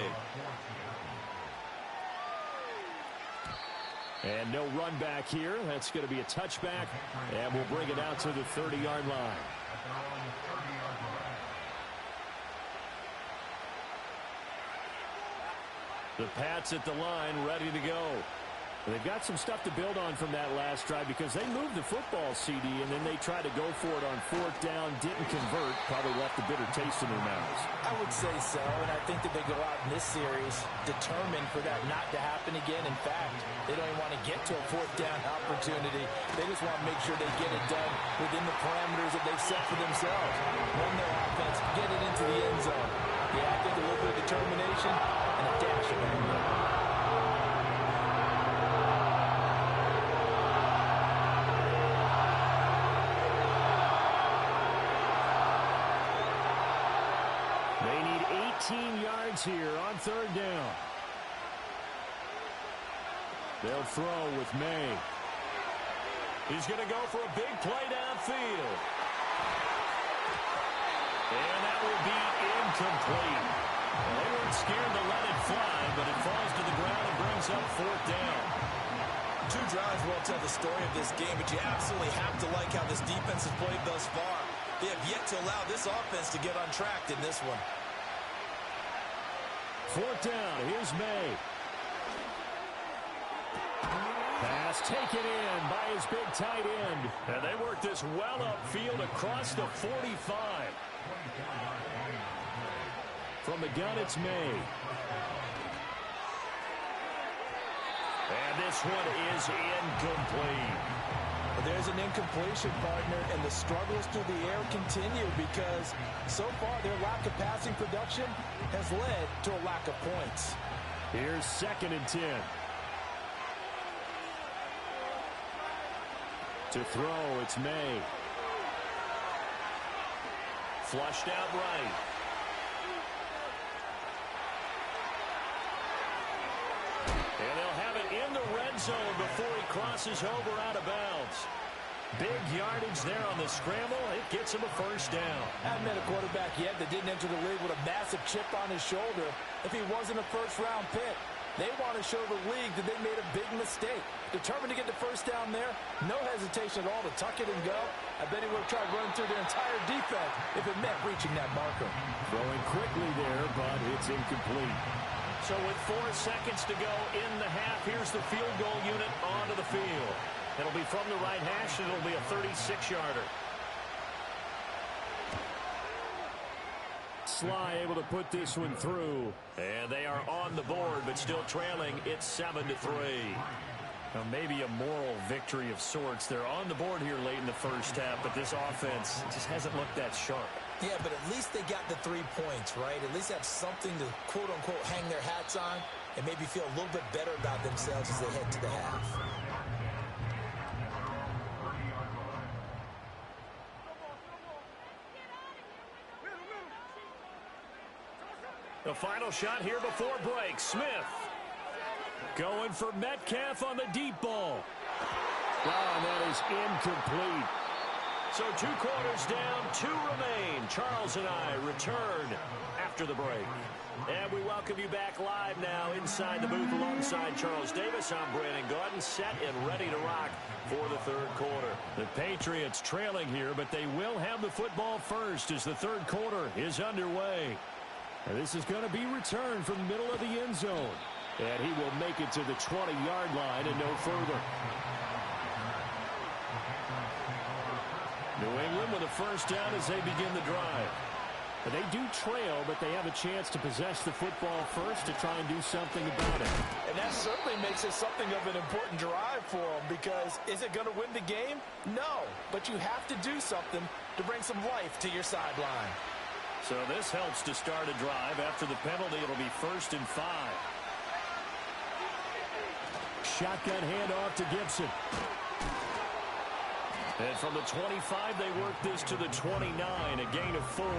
And no run back here. That's going to be a touchback. And we'll bring it out to the 30-yard line. The Pats at the line, ready to go. They've got some stuff to build on from that last drive because they moved the football, CD, and then they tried to go for it on 4th down, didn't convert, probably left a bitter taste in their mouths. I would say so, and I think that they go out in this series determined for that not to happen again. In fact, they don't even want to get to a 4th down opportunity. They just want to make sure they get it done within the parameters that they've set for themselves. Run their offense, get it into the end zone. Yeah, I think a little bit of determination and a dash of anger. 18 yards here on third down. They'll throw with May. He's going to go for a big play downfield. And that will be incomplete. Well, they weren't scared to let it fly, but it falls to the ground and brings up fourth down. Two drives won't tell the story of this game, but you absolutely have to like how this defense has played thus far. They have yet to allow this offense to get untracked in this one. Fourth down. Here's May. Pass taken in by his big tight end. And they work this well upfield across the 45. From the gun, it's May. And this one is incomplete. Well, there's an incompletion, partner, and the struggles through the air continue because so far their lack of passing production has led to a lack of points. Here's 2nd and 10. To throw, it's May. Flushed out right. And they'll have it in the red zone before he crosses over out of bounds. Big yardage there on the scramble. It gets him a first down. I haven't met a quarterback yet that didn't enter the league with a massive chip on his shoulder if he wasn't a first-round pick. They want to show the league that they made a big mistake. Determined to get the first down there, no hesitation at all to tuck it and go. I bet he would have tried running through their entire defense if it meant reaching that marker. Throwing quickly there, but it's incomplete. So with 4 seconds to go in the half, here's the field goal unit onto the field. It'll be from the right hash, and it'll be a 36-yarder. Sly able to put this one through. And they are on the board, but still trailing. It's 7-3. Now maybe a moral victory of sorts. They're on the board here late in the first half, but this offense just hasn't looked that sharp. Yeah, but at least they got the 3 points, right? At least have something to, quote-unquote, hang their hats on and maybe feel a little bit better about themselves as they head to the half. The final shot here before break. Smith going for Metcalf on the deep ball. Wow, and that is incomplete. So 2 quarters down, 2 remain. Charles and I return after the break. And we welcome you back live now inside the booth alongside Charles Davis. I'm Brandon Gordon, set and ready to rock for the third quarter. The Patriots trailing here, but they will have the football first as the third quarter is underway. And this is going to be returned from the middle of the end zone. And he will make it to the 20-yard line and no further. New England with a first down as they begin the drive. And they do trail, but they have a chance to possess the football first to try and do something about it. And that certainly makes it something of an important drive for them because is it going to win the game? No, but you have to do something to bring some life to your sideline. So this helps to start a drive. After the penalty, it'll be 1st and 5. Shotgun handoff to Gibson. And from the 25, they work this to the 29, a gain of 4.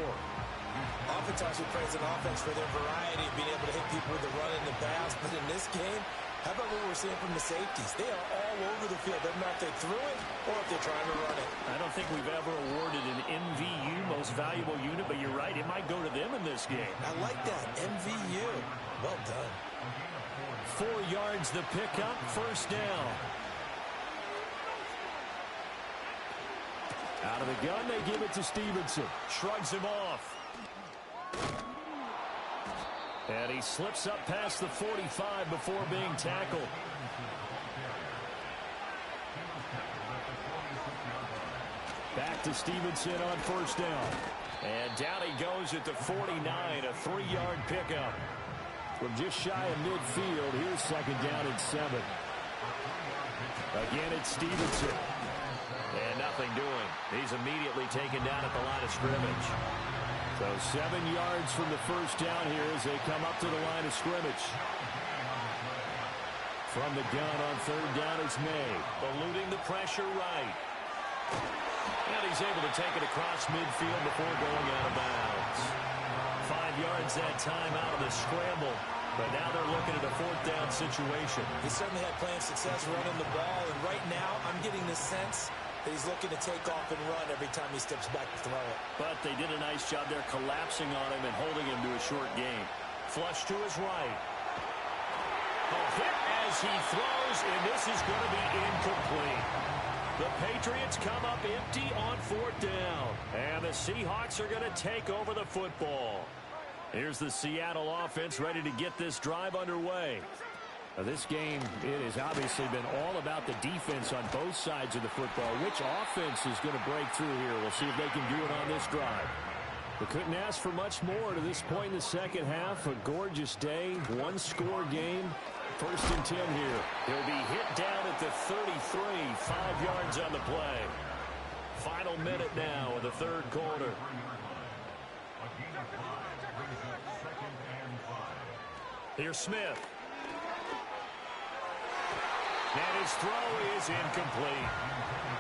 Oftentimes we praise an offense for their variety of being able to hit people with the run and the pass, but in this game, how about what we're seeing from the safeties? They are all over the field. Doesn't matter if they threw it or if they're trying to run it. I don't think we've ever awarded an MVU, most valuable unit, but you're right, it might go to them in this game. I like that, MVU. Well done. 4 yards the pickup, first down. Out of the gun, they give it to Stevenson. Shrugs him off. And he slips up past the 45 before being tackled. Back to Stevenson on first down. And down he goes at the 49, a 3-yard pickup. From just shy of midfield, here's second down and 7. Again, it's Stevenson. And nothing doing. He's immediately taken down at the line of scrimmage. So 7 yards from the first down here as they come up to the line of scrimmage. From the gun on third down, it's May. Eluding the pressure right. And he's able to take it across midfield before going out of bounds. Finds yards that time out of the scramble. But now they're looking at a fourth down situation. He certainly had plenty of success running the ball, and right now I'm getting the sense that he's looking to take off and run every time he steps back to throw it. But they did a nice job there collapsing on him and holding him to a short gain. Flush to his right. A hit as he throws, and this is going to be incomplete. The Patriots come up empty on fourth down, and the Seahawks are going to take over the football. Here's the Seattle offense ready to get this drive underway. Now, this game, it has obviously been all about the defense on both sides of the football. Which offense is going to break through here? We'll see if they can do it on this drive. We couldn't ask for much more to this point in the second half. A gorgeous day, one-score game. 1st and 10 here. He'll be hit down at the 33, 5 yards on the play. Final minute now of the third quarter. Here's Smith. And his throw is incomplete.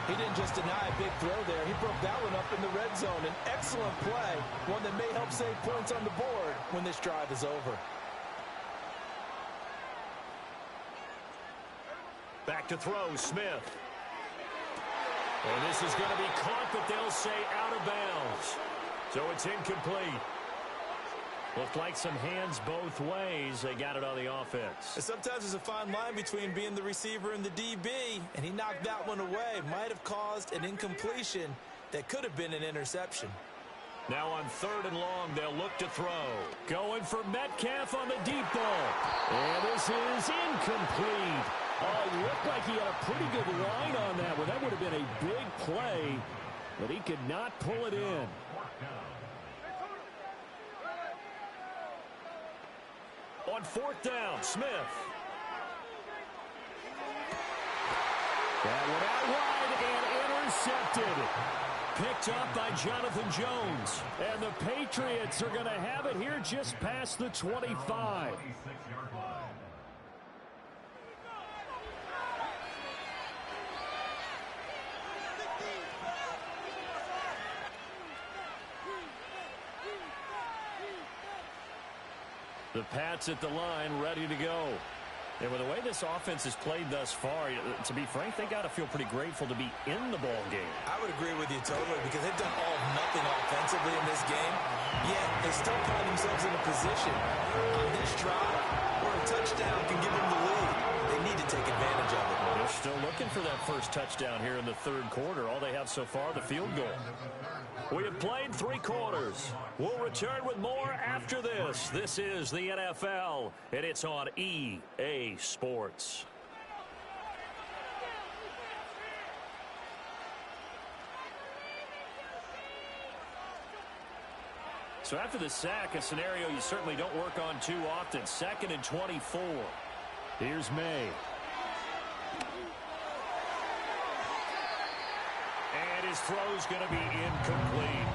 He didn't just deny a big throw there. He broke that one up in the red zone. An excellent play, one that may help save points on the board when this drive is over. Back to throw, Smith. And this is going to be caught, but they'll say out of bounds. So it's incomplete. Looked like some hands both ways. They got it on the offense. And sometimes there's a fine line between being the receiver and the DB, and he knocked that one away. Might have caused an incompletion that could have been an interception. Now on 3rd and long, they'll look to throw. Going for Metcalf on the deep ball. And this is incomplete. Oh, it looked like he had a pretty good line on that one. That would have been a big play, but he could not pull it in. On 4th down, Smith. That one out wide and intercepted. Picked up by Jonathan Jones. And the Patriots are going to have it here just past the 25. The Pats at the line, ready to go. And with the way this offense has played thus far, to be frank, they got to feel pretty grateful to be in the ball game. I would agree with you totally because they've done all nothing offensively in this game, yet they still find themselves in a position on this drive where a touchdown can give them the lead. They need to take advantage of it. They're still looking for that first touchdown here in the third quarter. All they have so far, the field goal. We have played 3 quarters. We'll return with more after this. This is the NFL, and it's on EA Sports. So after the sack, a scenario you certainly don't work on too often. 2nd and 24. Here's May. And his throw's going to be incomplete.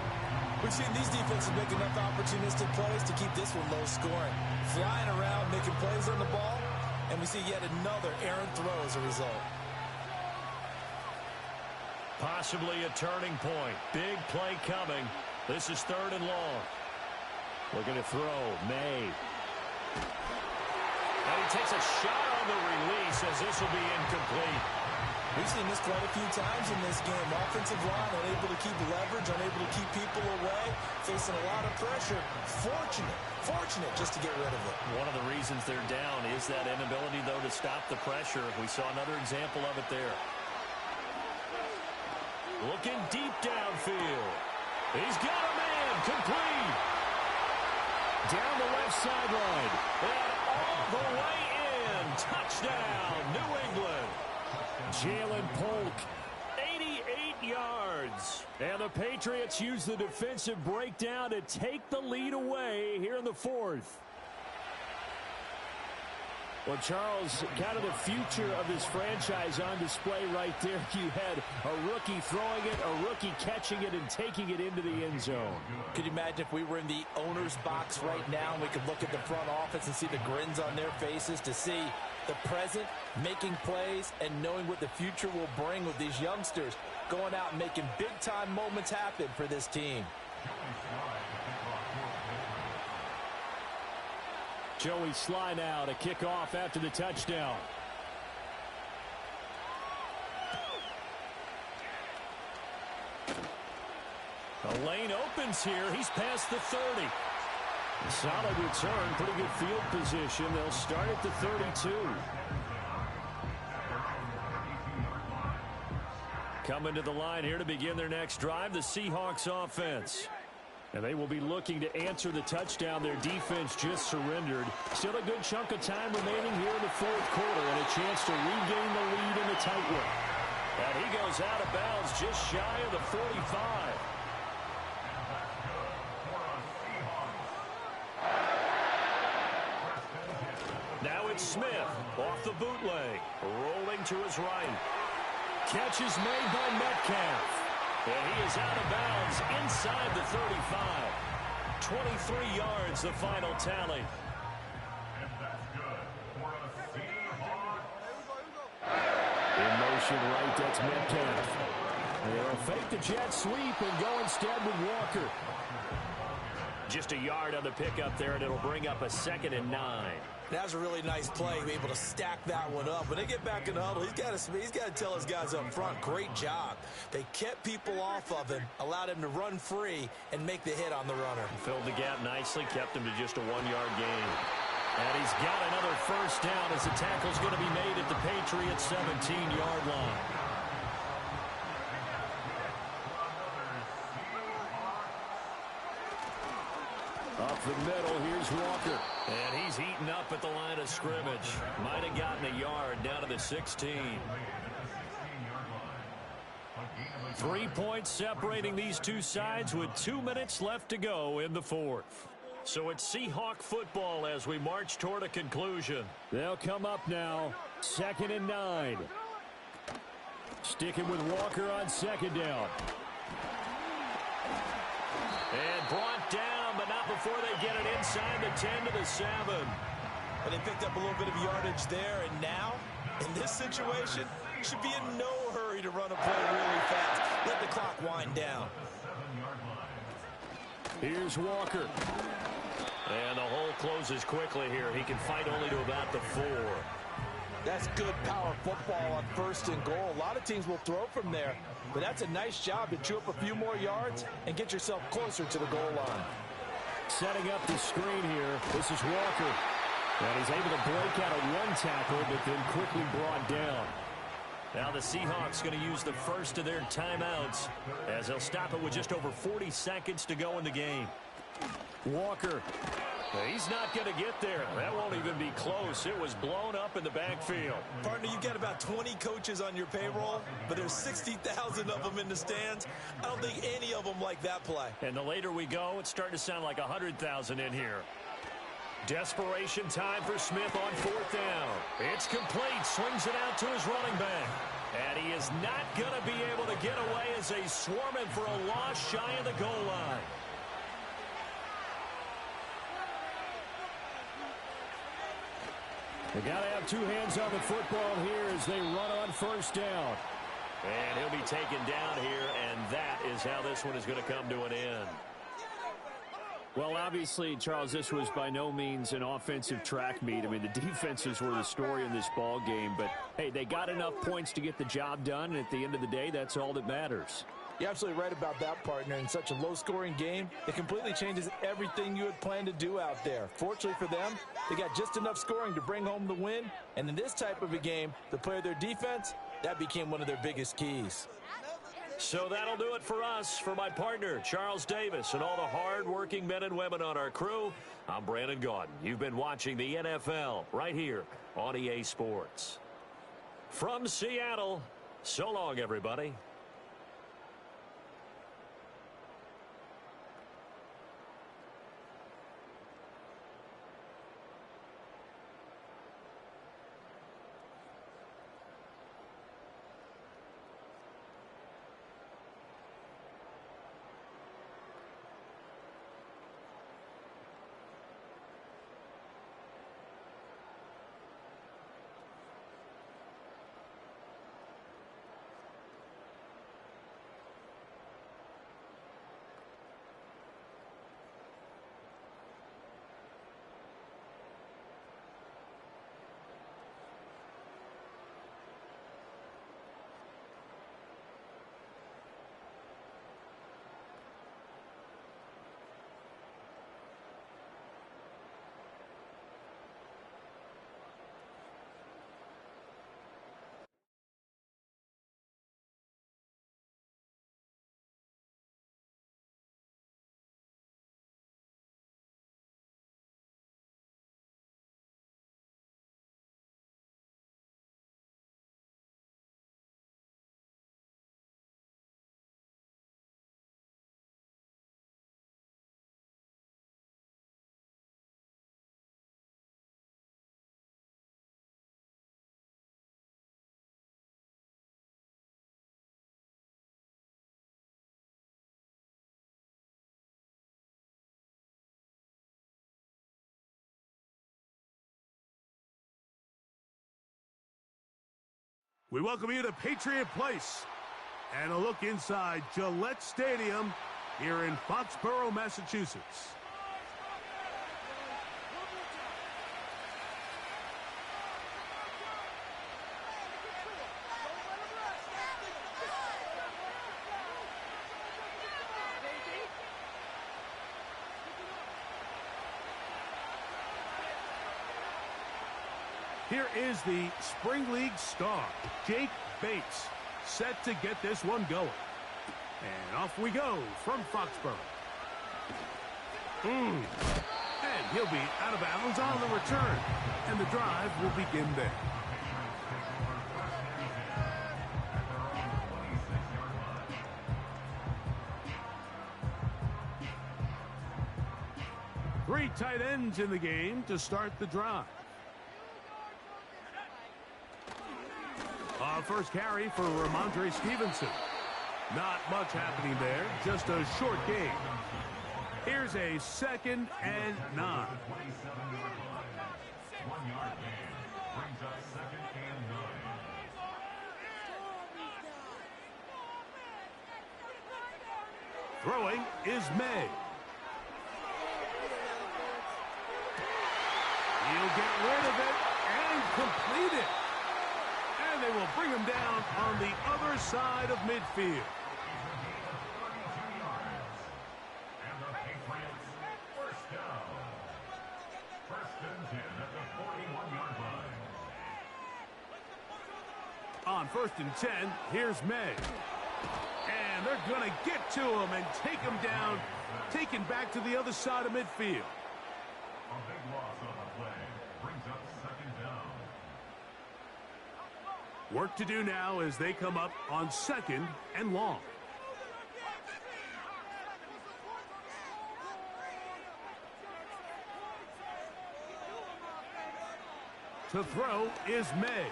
We've seen these defenses make enough opportunistic plays to keep this one low scoring. Flying around, making plays on the ball, and we see yet another errant throw as a result. Possibly a turning point. Big play coming. This is 3rd and long. Looking to throw. May. And he takes a shot on the release as this will be incomplete. We've seen this quite a few times in this game. Offensive line unable to keep leverage, unable to keep people away, facing a lot of pressure. Fortunate just to get rid of it. One of the reasons they're down is that inability, though, to stop the pressure. We saw another example of it there. Looking deep downfield. He's got a man. Complete. Down the left sideline. And all the way in. Touchdown, New England. Jalen Polk, 88 yards. And the Patriots use the defensive breakdown to take the lead away here in the 4th. Well, Charles, kind of the future of this franchise on display right there. You had a rookie throwing it, a rookie catching it, and taking it into the end zone. Could you imagine if we were in the owner's box right now and we could look at the front office and see the grins on their faces, to see the present making plays and knowing what the future will bring with these youngsters going out and making big-time moments happen for this team. Joey Sly now to kick off after the touchdown. The lane opens here. He's past the 30. Solid return. Pretty good field position. They'll start at the 32. Coming to the line here to begin their next drive, the Seahawks offense. And they will be looking to answer the touchdown their defense just surrendered. Still a good chunk of time remaining here in the fourth quarter and a chance to regain the lead in the tight one. And he goes out of bounds just shy of the 45. Now it's Smith off the bootleg, rolling to his right. Catch is made by Metcalf. And he is out of bounds inside the 35. 23 yards, the final tally. And that's good for a Seahawks. In motion right, that's Metcalf. They'll fake the jet sweep and go instead with Walker. Just a yard on the pickup there, and it'll bring up a 2nd and 9. That was a really nice play, be able to stack that one up. When they get back in the huddle, he's got to tell his guys up front, great job. They kept people off of him, allowed him to run free, and make the hit on the runner. Filled the gap nicely, kept him to just a 1-yard gain. And he's got another first down as the tackle's going to be made at the Patriots' 17-yard line. Up the middle, here's Walker. And he's eaten up at the line of scrimmage. Might have gotten a yard down to the 16. 3 points separating these two sides with 2 minutes left to go in the fourth. So it's Seahawk football as we march toward a conclusion. They'll come up now, 2nd and 9. Sticking with Walker on 2nd down. And brought down, but not before they get it inside the 10 to the 7. And they picked up a little bit of yardage there, and now, in this situation, should be in no hurry to run a play really fast. Let the clock wind down. Here's Walker. And the hole closes quickly here. He can fight only to about the 4. That's good power football on 1st and goal. A lot of teams will throw from there, but that's a nice job to chew up a few more yards and get yourself closer to the goal line. Setting up the screen here. This is Walker. And he's able to break out of one tackle, but then quickly brought down. Now the Seahawks going to use the first of their timeouts as they'll stop it with just over 40 seconds to go in the game. Walker. He's not going to get there. That won't even be close. It was blown up in the backfield. Partner, you've got about 20 coaches on your payroll, but there's 60,000 of them in the stands. I don't think any of them like that play. And the later we go, it's starting to sound like 100,000 in here. Desperation time for Smith on 4th down. It's complete. Swings it out to his running back. And he is not going to be able to get away as they swarm him for a loss shy of the goal line. They got to have two hands on the football here as they run on 1st down. And he'll be taken down here, and that is how this one is going to come to an end. Well, obviously, Charles, this was by no means an offensive track meet. I mean, the defenses were the story in this ball game. But, hey, they got enough points to get the job done, and at the end of the day, that's all that matters. You're absolutely right about that, partner. In such a low-scoring game, it completely changes everything you had planned to do out there. Fortunately for them, they got just enough scoring to bring home the win. And in this type of a game, to play their defense, that became one of their biggest keys. So that'll do it for us. For my partner, Charles Davis, and all the hard-working men and women on our crew, I'm Brandon Gaudin. You've been watching the NFL right here on EA Sports. From Seattle, so long, everybody. We welcome you to Patriot Place and a look inside Gillette Stadium here in Foxborough, Massachusetts. Here is the Spring League star, Jake Bates, set to get this one going. And off we go from Foxborough. And he'll be out of bounds on the return. And the drive will begin there. Three tight ends in the game to start the drive. First carry for Ramondre Stevenson. Not much happening there, just a short gain. Here's a 2nd and 9. 1-yard gain brings up 2nd and 9. Throwing is May. He'll get rid of it and complete it. And they will bring him down on the other side of midfield. And the Patriots first down. 1st and 10 at the 41-yard line. On 1st and 10, here's May. And they're going to get to him and take him down, taken back to the other side of midfield. A big loss on the play brings up 2nd down. Work to do now as they come up on 2nd and long. To throw is May.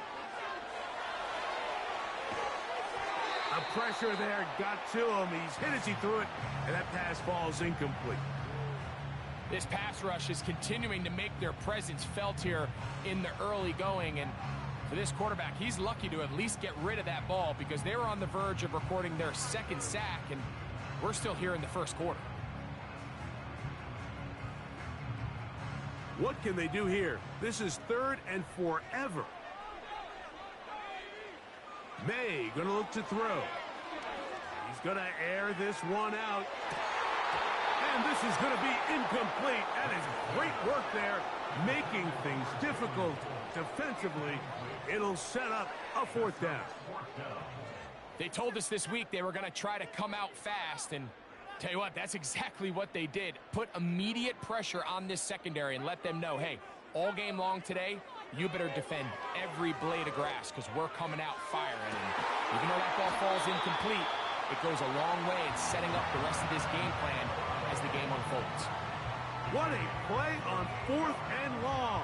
A pressure there got to him. He's hit as he threw it, and that pass falls incomplete. This pass rush is continuing to make their presence felt here in the early going, and for this quarterback, he's lucky to at least get rid of that ball because they were on the verge of recording their 2nd sack, and we're still here in the 1st quarter. What can they do here? This is 3rd and forever. May going to look to throw. He's going to air this one out. And this is going to be incomplete. That is great work there, making things difficult defensively. It'll set up a 4th down. They told us this week they were going to try to come out fast, and tell you what, that's exactly what they did. Put immediate pressure on this secondary and let them know, hey, all game long today, you better defend every blade of grass because we're coming out firing. And even though that ball falls incomplete, it goes a long way in setting up the rest of this game plan as the game unfolds. What a play on 4th and long.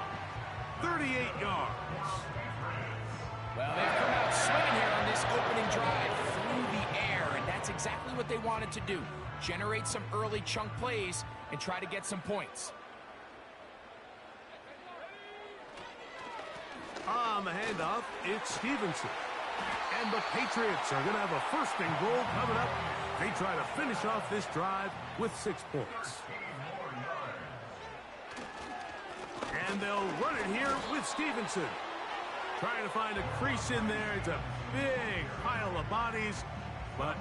38 yards. Well, they've come out swinging here on this opening drive through the air, and that's exactly what they wanted to do. Generate some early chunk plays and try to get some points. On the handoff, it's Stevenson. And the Patriots are going to have a 1st and goal coming up. They try to finish off this drive with 6 points. And they'll run it here with Stevenson. Trying to find a crease in there. It's a big pile of bodies, but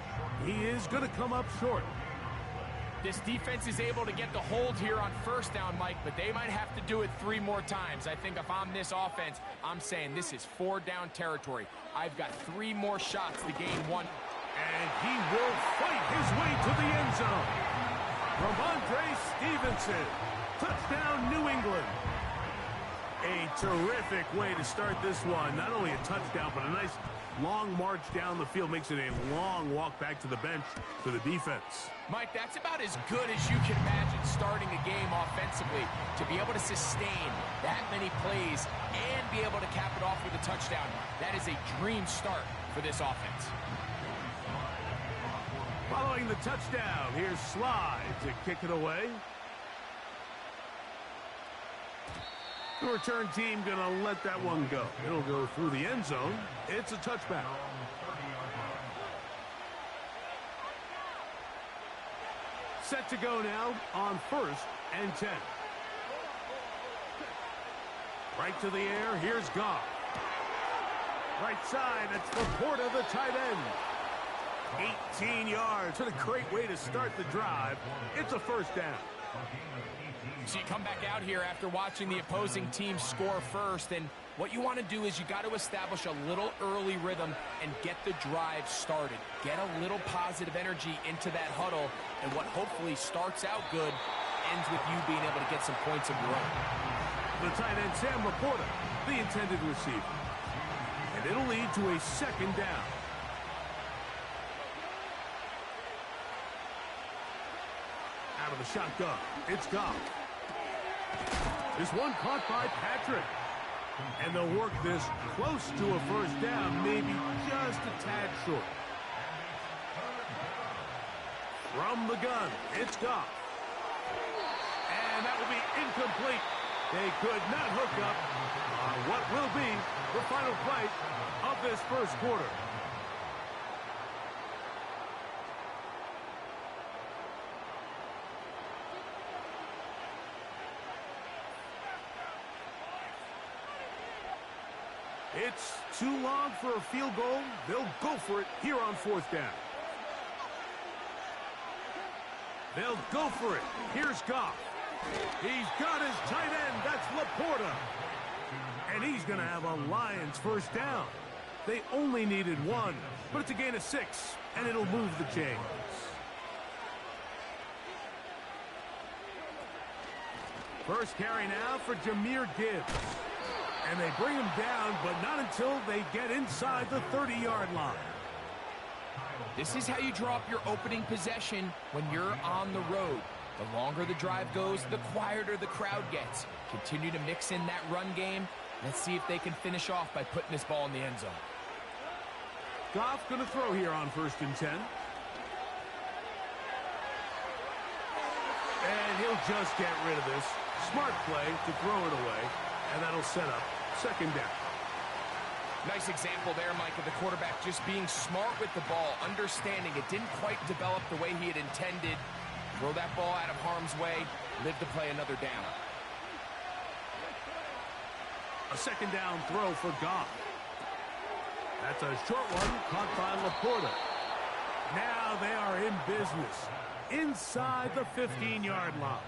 he is going to come up short. This defense is able to get the hold here on 1st down, Mike, but they might have to do it 3 more times. I think if I'm this offense, I'm saying this is 4-down territory. I've got 3 more shots to gain 1. And he will fight his way to the end zone. Ramondre Stevenson. Touchdown, New England. A terrific way to start this one. Not only a touchdown, but a nice long march down the field. Makes it a long walk back to the bench for the defense. Mike, that's about as good as you can imagine starting a game offensively. To be able to sustain that many plays and be able to cap it off with a touchdown, that is a dream start for this offense. Following the touchdown, here's Slide to kick it away. The return team going to let that one go. It'll go through the end zone. It's a touchback. Set to go now on 1st and 10. Right to the air. Here's Goff. Right side. That's Laporta, the tight end. 18 yards. What a great way to start the drive. It's a first down. So you come back out here after watching the opposing team score first, and what you want to do is you got to establish a little early rhythm and get the drive started. Get a little positive energy into that huddle, and what hopefully starts out good ends with you being able to get some points of your own. The tight end, Sam Laporta, the intended receiver. And it'll lead to a second down. Out of the shotgun, it's Goff. This one caught by Patrick. And they'll work this close to a first down, maybe just a tad short. From the gun, it's Goff. And that will be incomplete. They could not hook up on what will be the final play of this first quarter. It's too long for a field goal. They'll go for it here on 4th down. They'll go for it. Here's Goff. He's got his tight end. That's Laporta. And he's going to have a Lions first down. They only needed one, but it's a gain of 6, and it'll move the chains. First carry now for Jahmyr Gibbs. And they bring him down, but not until they get inside the 30-yard line. This is how you draw up your opening possession when you're on the road. The longer the drive goes, the quieter the crowd gets. Continue to mix in that run game. Let's see if they can finish off by putting this ball in the end zone. Goff going to throw here on 1st and 10. And he'll just get rid of this. Smart play to throw it away. And that'll set up 2nd down. Nice example there, Mike, of the quarterback just being smart with the ball, understanding it didn't quite develop the way he had intended. Throw that ball out of harm's way, live to play another down. A 2nd down throw for Goff. That's a short one caught by Laporta. Now they are in business inside the 15-yard line.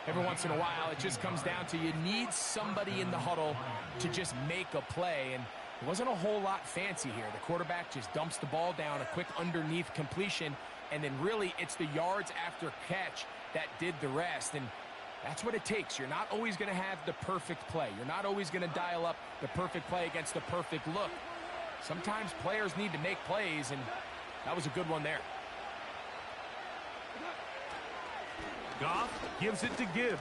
Every once in a while, it just comes down to you need somebody in the huddle to just make a play, and it wasn't a whole lot fancy here. The quarterback just dumps the ball down, a quick underneath completion, and then really it's the yards after catch that did the rest, and that's what it takes. You're not always going to have the perfect play. You're not always going to dial up the perfect play against the perfect look. Sometimes players need to make plays, and that was a good one there. Goff gives it to Gibbs.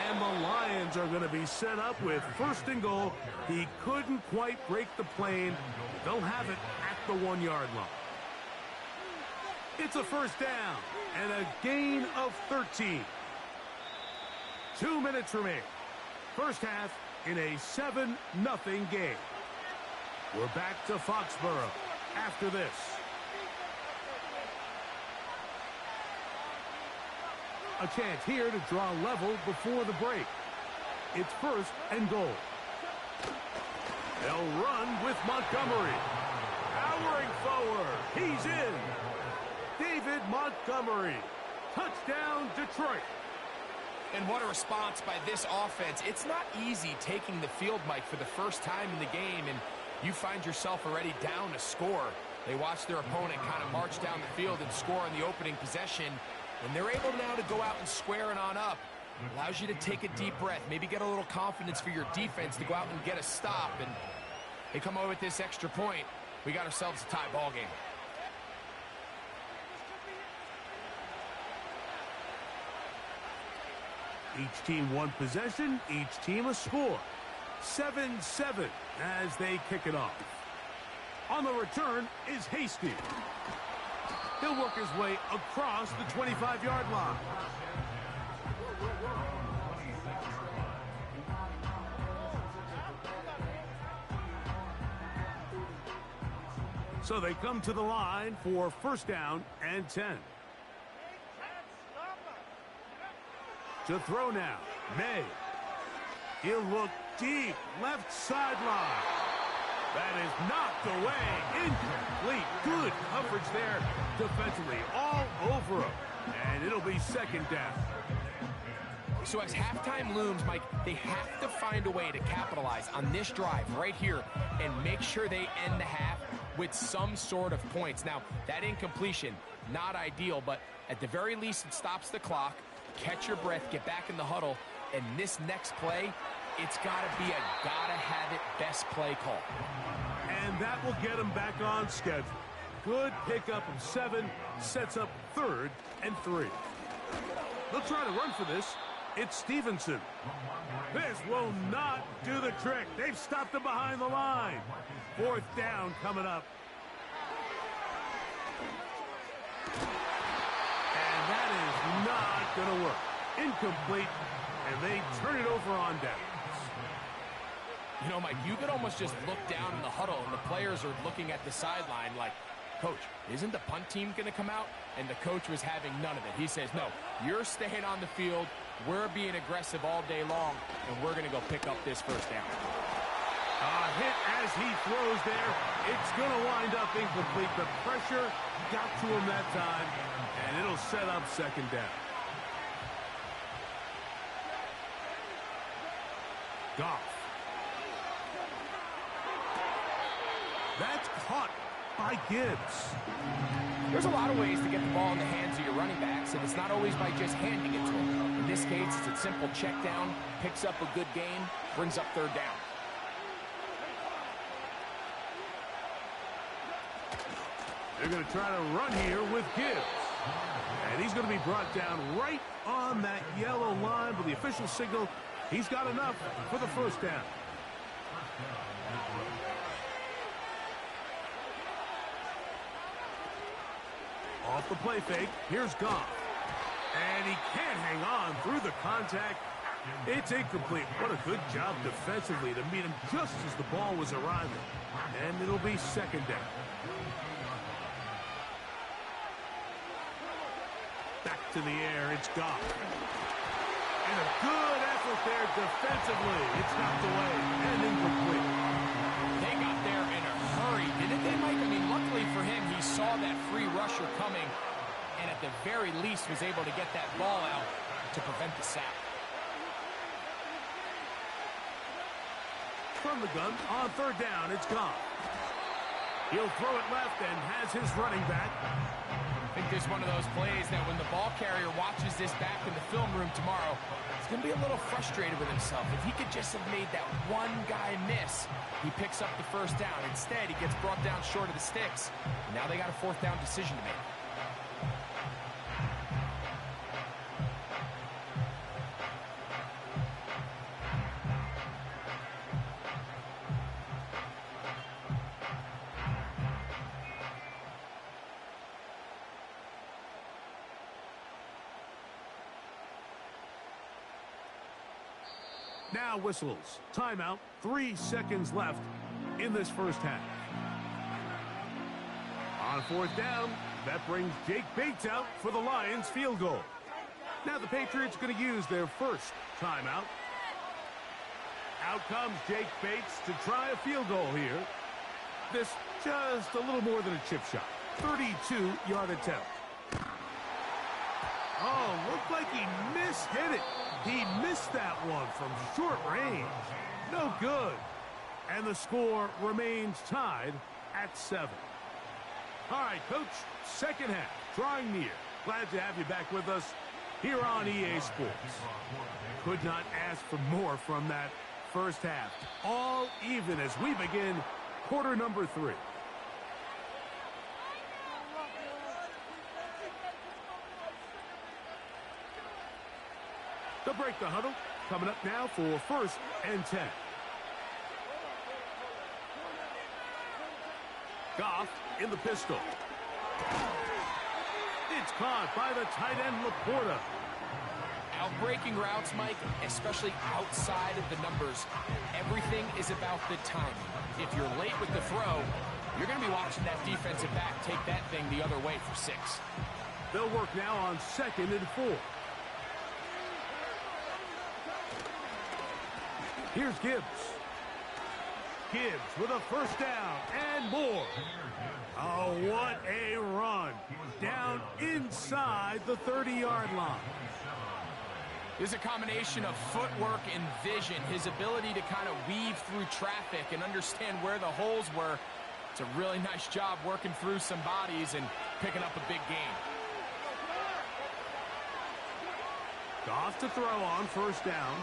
And the Lions are going to be set up with 1st and goal. He couldn't quite break the plane. They'll have it at the 1-yard line. It's a first down and a gain of 13. 2 minutes remaining. First half in a 7-0 game. We're back to Foxborough after this. A chance here to draw level before the break. It's 1st and goal. They'll run with Montgomery. Powering forward. He's in. David Montgomery. Touchdown, Detroit. And what a response by this offense. It's not easy taking the field, Mike, for the first time in the game, and you find yourself already down a score. They watch their opponent kind of march down the field and score on the opening possession. And they're able now to go out and square it on up. Allows you to take a deep breath, maybe get a little confidence for your defense to go out and get a stop. And they come away with this extra point. We got ourselves a tie ball game. Each team one possession, each team a score. 7-7 as they kick it off. On the return is Hasty. He'll work his way across the 25-yard line. So they come to the line for first down and 10. To throw now, May. He'll look deep, left sideline. That is knocked away, incomplete. Good coverage there defensively, all over him. And it'll be second down. So as halftime looms, Mike, they have to find a way to capitalize on this drive right here and make sure they end the half with some sort of points. Now, that incompletion, not ideal, but at the very least, it stops the clock. Catch your breath, get back in the huddle, and this next play, it's got to be a gotta-have-it best play call. And that will get him back on schedule. Good pickup of 7, sets up 3rd and 3. They'll try to run for this. It's Stevenson. This will not do the trick. They've stopped him behind the line. 4th down coming up. And that is not going to work. Incomplete, and they turn it over on downs. You know, Mike, you could almost just look down in the huddle, and the players are looking at the sideline like, Coach, isn't the punt team going to come out? And the coach was having none of it. He says, no, you're staying on the field. We're being aggressive all day long, and we're going to go pick up this first down. Hit as he throws there. It's going to wind up incomplete. The pressure got to him that time, and it'll set up second down. Goff. That's caught by Gibbs. There's a lot of ways to get the ball in the hands of your running backs, and it's not always by just handing it to them. In this case, it's a simple check down, picks up a good gain, brings up 3rd down. They're going to try to run here with Gibbs. And he's going to be brought down right on that yellow line with the official signal. He's got enough for the first down. Off the play fake, here's Goff. And he can't hang on through the contact. It's incomplete. What a good job defensively to meet him just as the ball was arriving. And it'll be second down. Back to the air, it's Goff. And a good effort there defensively. It's knocked away and incomplete. They got there in a hurry, didn't they, Mike? I mean, luckily for him, he saw that free rusher coming, and at the very least was able to get that ball out to prevent the sack. From the gun, on 3rd down, it's Goff. He'll throw it left and has his running back. I think there's one of those plays that when the ball carrier watches this back in the film room tomorrow, he's going to be a little frustrated with himself. If he could just have made that one guy miss, he picks up the first down. Instead, he gets brought down short of the sticks. Now they got a 4th down decision to make. Now whistles. Timeout. 3 seconds left in this first half. On 4th down, that brings Jake Bates out for the Lions field goal. Now the Patriots going to use their first timeout. Out comes Jake Bates to try a field goal here. This just a little more than a chip shot. 32-yard attempt. Oh, looked like he mishit it. He missed that one from short range. No good. And the score remains tied at 7. All right, Coach, second half, drawing near. Glad to have you back with us here on EA Sports. Could not ask for more from that first half. All even as we begin quarter number 3. They'll break the huddle. Coming up now for 1st and 10. Goff in the pistol. It's caught by the tight end, Laporta. Outbreaking routes, Mike, especially outside of the numbers, everything is about the timing. If you're late with the throw, You're going to be watching that defensive back take that thing the other way for 6. They'll work now on 2nd and 4. Here's Gibbs. Gibbs with a first down and more. Oh, what a run. Down inside the 30-yard line. There's a combination of footwork and vision, his ability to kind of weave through traffic and understand where the holes were. It's a really nice job working through some bodies and picking up a big gain. Goff to throw on first down.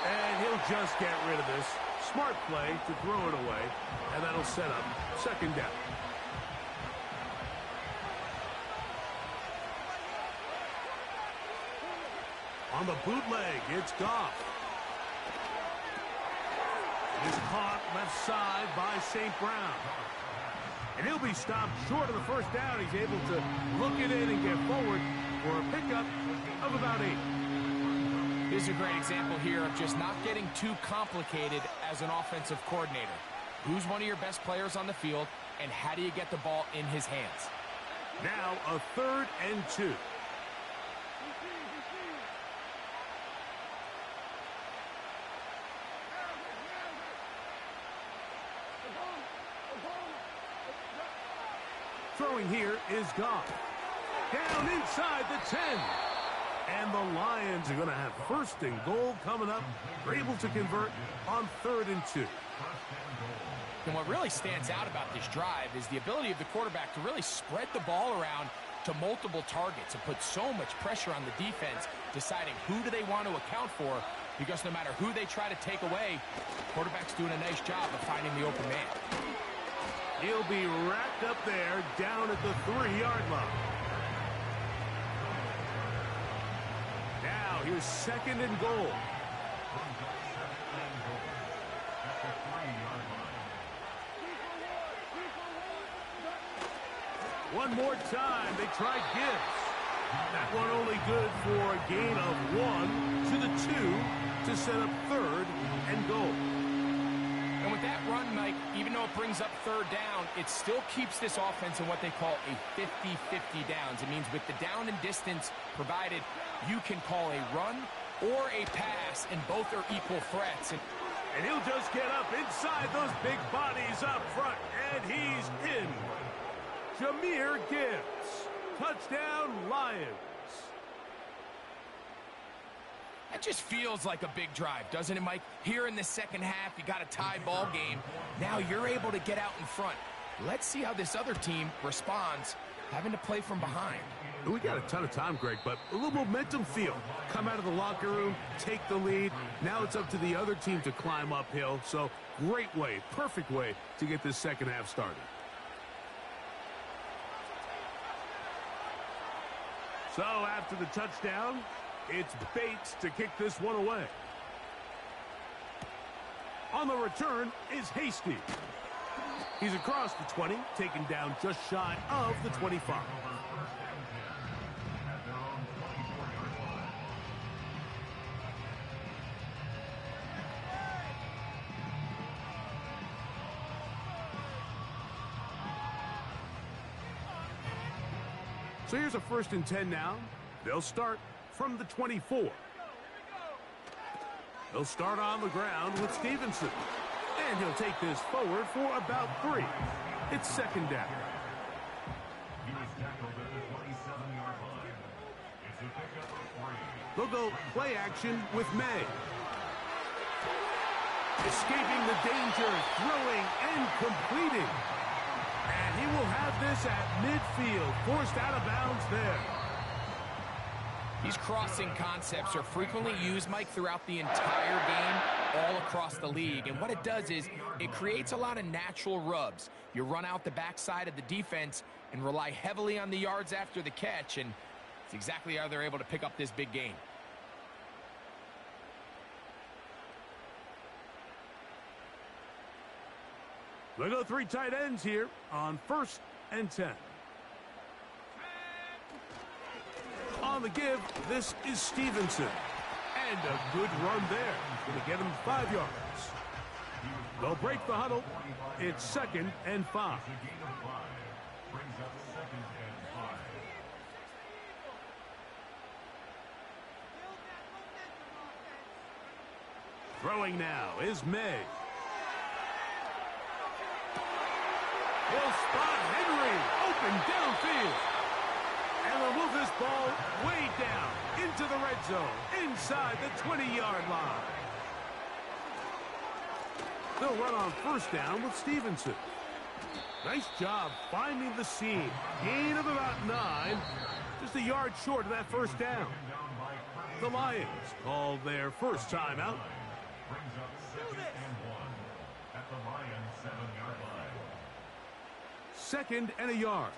And he'll just get rid of this. Smart play to throw it away, and that'll set up 2nd down. On the bootleg, it's Goff. It is caught left side by St. Brown. And he'll be stopped short of the first down. He's able to look it in and get forward for a pickup of about 8. This is a great example here of just not getting too complicated as an offensive coordinator. Who's one of your best players on the field, and how do you get the ball in his hands? Now a 3rd and 2. Throwing here is Goff. Down inside the 10. And the Lions are going to have 1st and goal coming up. They're able to convert on 3rd and 2. And what really stands out about this drive is the ability of the quarterback to really spread the ball around to multiple targets and put so much pressure on the defense, deciding who do they want to account for, because no matter who they try to take away, the quarterback's doing a nice job of finding the open man. He'll be wrapped up there down at the 3-yard line. Now here's 2nd and goal. One more time, they tried Gibbs. That one only good for a gain of 1 to the 2 to set up 3rd and goal. And with that run, Mike, even though it brings up 3rd down, it still keeps this offense in what they call a 50-50 downs. It means with the down and distance provided, you can call a run or a pass, and both are equal threats. And he'll just get up inside those big bodies up front, and he's in. Jahmyr Gibbs. Touchdown, Lions. That just feels like a big drive, doesn't it, Mike? Here in the second half, you got a tie ball game. Now you're able to get out in front. Let's see how this other team responds, having to play from behind. We got a ton of time, Greg, but a little momentum feel. Come out of the locker room, take the lead. Now it's up to the other team to climb uphill. So great way, perfect way to get this second half started. So after the touchdown, it's Bates to kick this one away. On the return is Hasty. He's across the 20, taken down just shy of the 25. So here's a 1st and 10 now. They'll start from the 24. They'll start on the ground with Stevenson. And he'll take this forward for about 3. It's 2nd down. He was tackled at the 27-yard line. It's a pickup of 3. They'll go play action with May. Escaping the danger, throwing and completing. And he will have this at midfield, forced out of bounds there. These crossing concepts are frequently used, Mike, throughout the entire game, all across the league. And what it does is it creates a lot of natural rubs. You run out the backside of the defense and rely heavily on the yards after the catch, and it's exactly how they're able to pick up this big gain. They'll go 3 tight ends here on 1st and 10. On the give, this is Stevenson. And a good run there. Going to get him 5 yards. They'll break the huddle. It's 2nd and 5. A gain of 5. Brings up 2nd and 5. Throwing now is May. He'll spot Henry open downfield. And they'll move this ball way down into the red zone, inside the 20-yard line. They'll run on 1st down with Stevenson. Nice job finding the seam. Gain of about 9, just a yard short of that 1st down. The Lions called their first timeout. Brings up 2nd and 1 at the Lions 7-yard line. 2nd and a yard.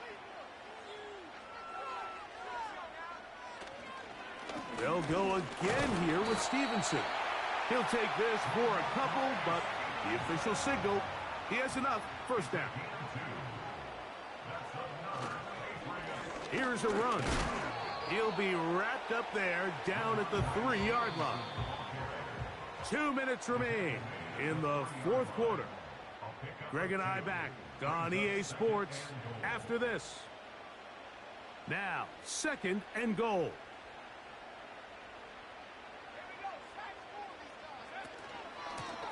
They'll go again here with Stevenson. He'll take this for a couple, but the official signal, he has enough. 1st down. Here's a run. He'll be wrapped up there down at the 3-yard line. 2 minutes remain in the 4th quarter. Greg and I back on EA Sports after this. Now, 2nd and goal.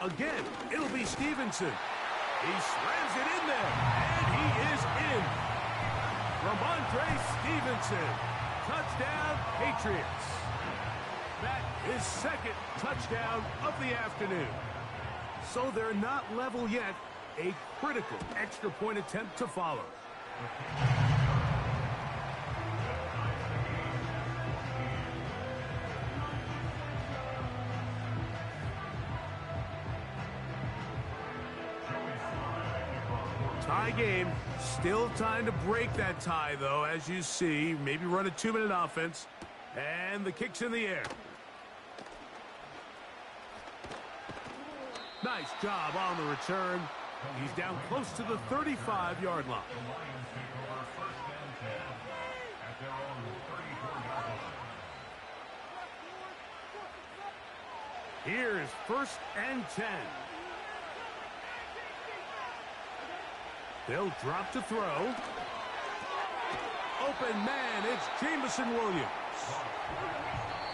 Again, it'll be Stevenson. He slams it in there, and he is in. Ramondre Stevenson. Touchdown, Patriots. That is 2nd touchdown of the afternoon. So they're not level yet. A critical extra point attempt to follow. Tie game. Still time to break that tie, though, as you see. Maybe run a 2-minute offense. And the kick's in the air. Nice job on the return. He's down close to the 35-yard line. The Lions take over 1st and 10 at their own 34-yard line. Here's 1st and 10. They'll drop to throw. Open man, it's Jamison Williams.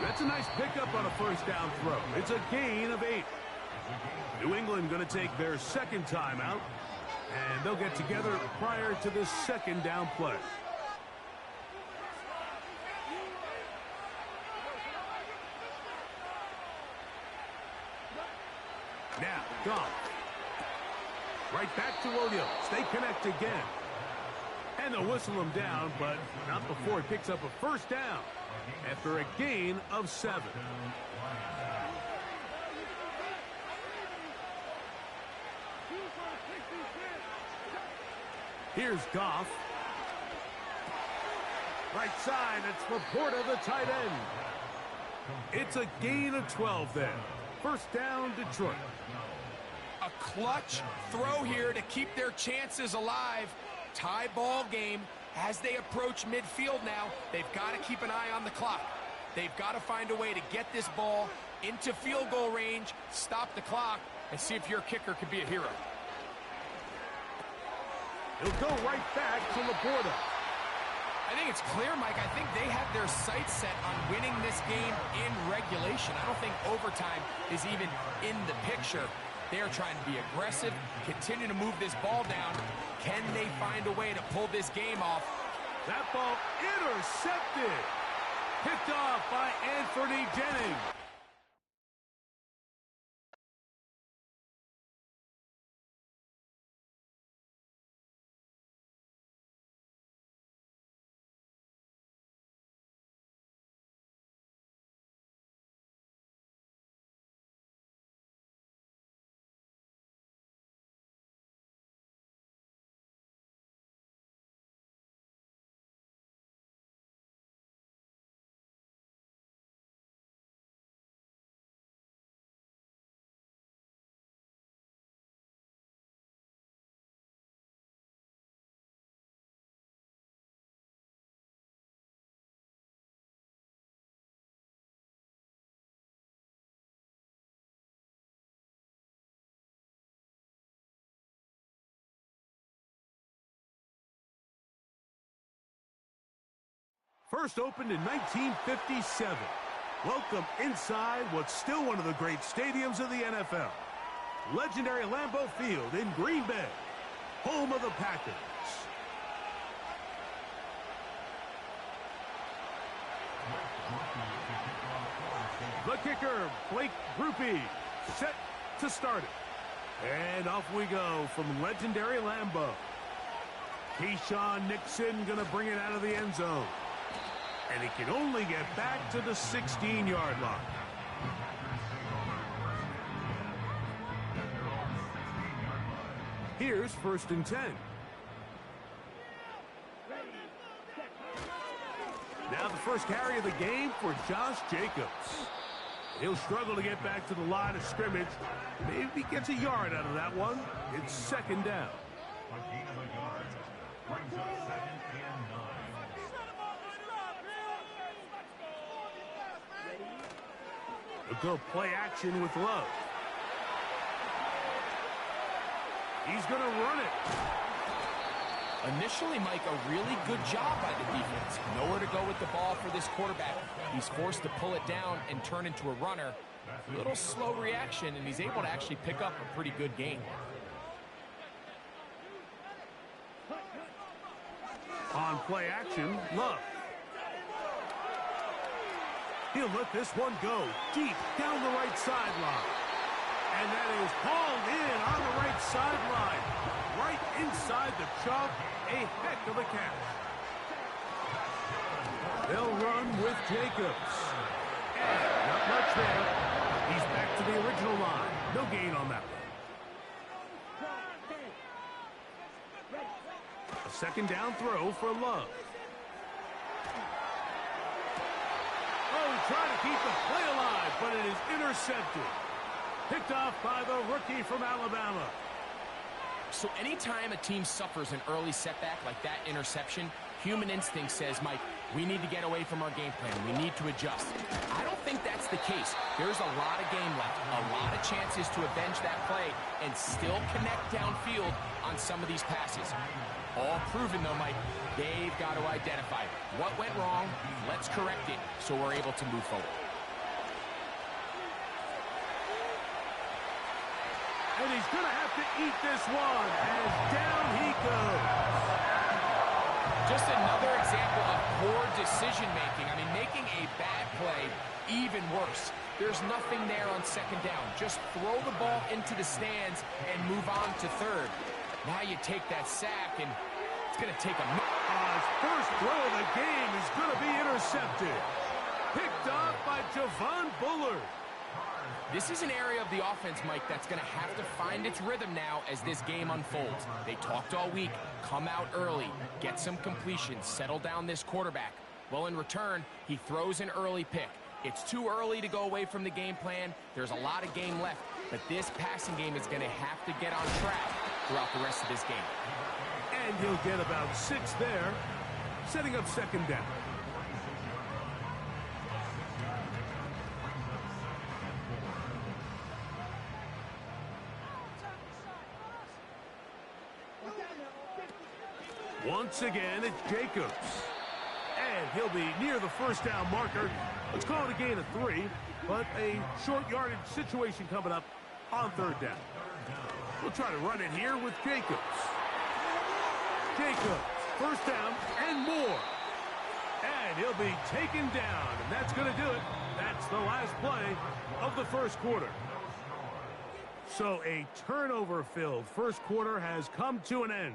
That's a nice pickup on a 1st down throw. It's a gain of 8. New England going to take their 2nd timeout, and they'll get together prior to this 2nd down play. Now, Goff. Right back to Williams. They connect again. And they'll whistle him down, but not before he picks up a 1st down after a gain of 7. Here's Goff. Right side, it's Laporta, the tight end. It's a gain of 12 there. 1st down, Detroit. A clutch throw here to keep their chances alive. Tie ball game as they approach midfield now. They've got to keep an eye on the clock. They've got to find a way to get this ball into field goal range, stop the clock, and see if your kicker can be a hero. He'll go right back to Laporta. I think it's clear, Mike. I think they have their sights set on winning this game in regulation. I don't think overtime is even in the picture. They are trying to be aggressive, continue to move this ball down. Can they find a way to pull this game off? That ball intercepted. Picked off by Anthony Jennings. First opened in 1957. Welcome inside what's still one of the great stadiums of the NFL. Legendary Lambeau Field in Green Bay, home of the Packers. The kicker, Blake Grupe, set to start it. And off we go from legendary Lambeau. Keyshawn Nixon going to bring it out of the end zone. And he can only get back to the 16-yard line. Here's 1st and 10. Now the first carry of the game for Josh Jacobs. He'll struggle to get back to the line of scrimmage. Maybe he gets a yard out of that one. It's 2nd down. A gain of a yard. Brings up 2nd and 9. He'll go play action with Love. He's going to run it. Initially, Mike, a really good job by the defense. Nowhere to go with the ball for this quarterback. He's forced to pull it down and turn into a runner. A little slow reaction, and he's able to actually pick up a pretty good gain. On play action, Love. He'll let this one go deep down the right sideline. And that is hauled in on the right sideline. Right inside the chunk. A heck of a catch. They'll run with Jacobs. And not much there. He's back to the original line. No gain on that one. A 2nd down throw for Love. Oh, trying to keep the play alive, but it is intercepted. Picked off by the rookie from Alabama. So anytime a team suffers an early setback like that interception, human instinct says, Mike, we need to get away from our game plan. We need to adjust. I don't think that's the case. There's a lot of game left, a lot of chances to avenge that play and still connect downfield on some of these passes. All proven, though, Mike. They've got to identify what went wrong. Let's correct it so we're able to move forward. And he's going to have to eat this one as down he goes. Just another example of poor decision-making. I mean, making a bad play even worse. There's nothing there on 2nd down. Just throw the ball into the stands and move on to 3rd. Now you take that sack, and it's going to take a minute. His first throw of the game is going to be intercepted. Picked off by Javon Bullard. This is an area of the offense, Mike, that's going to have to find its rhythm now as this game unfolds. They talked all week. Come out early. Get some completions. Settle down this quarterback. Well, in return, he throws an early pick. It's too early to go away from the game plan. There's a lot of game left. But this passing game is going to have to get on track throughout the rest of this game. And he'll get about 6 there, setting up 2nd down. Once again, it's Jacobs. And he'll be near the 1st down marker. Let's call it a gain of 3, but a short yardage situation coming up on 3rd down. We'll try to run it here with Jacobs. Jacobs, 1st down and more. And he'll be taken down, and that's going to do it. That's the last play of the 1st quarter. So a turnover-filled 1st quarter has come to an end.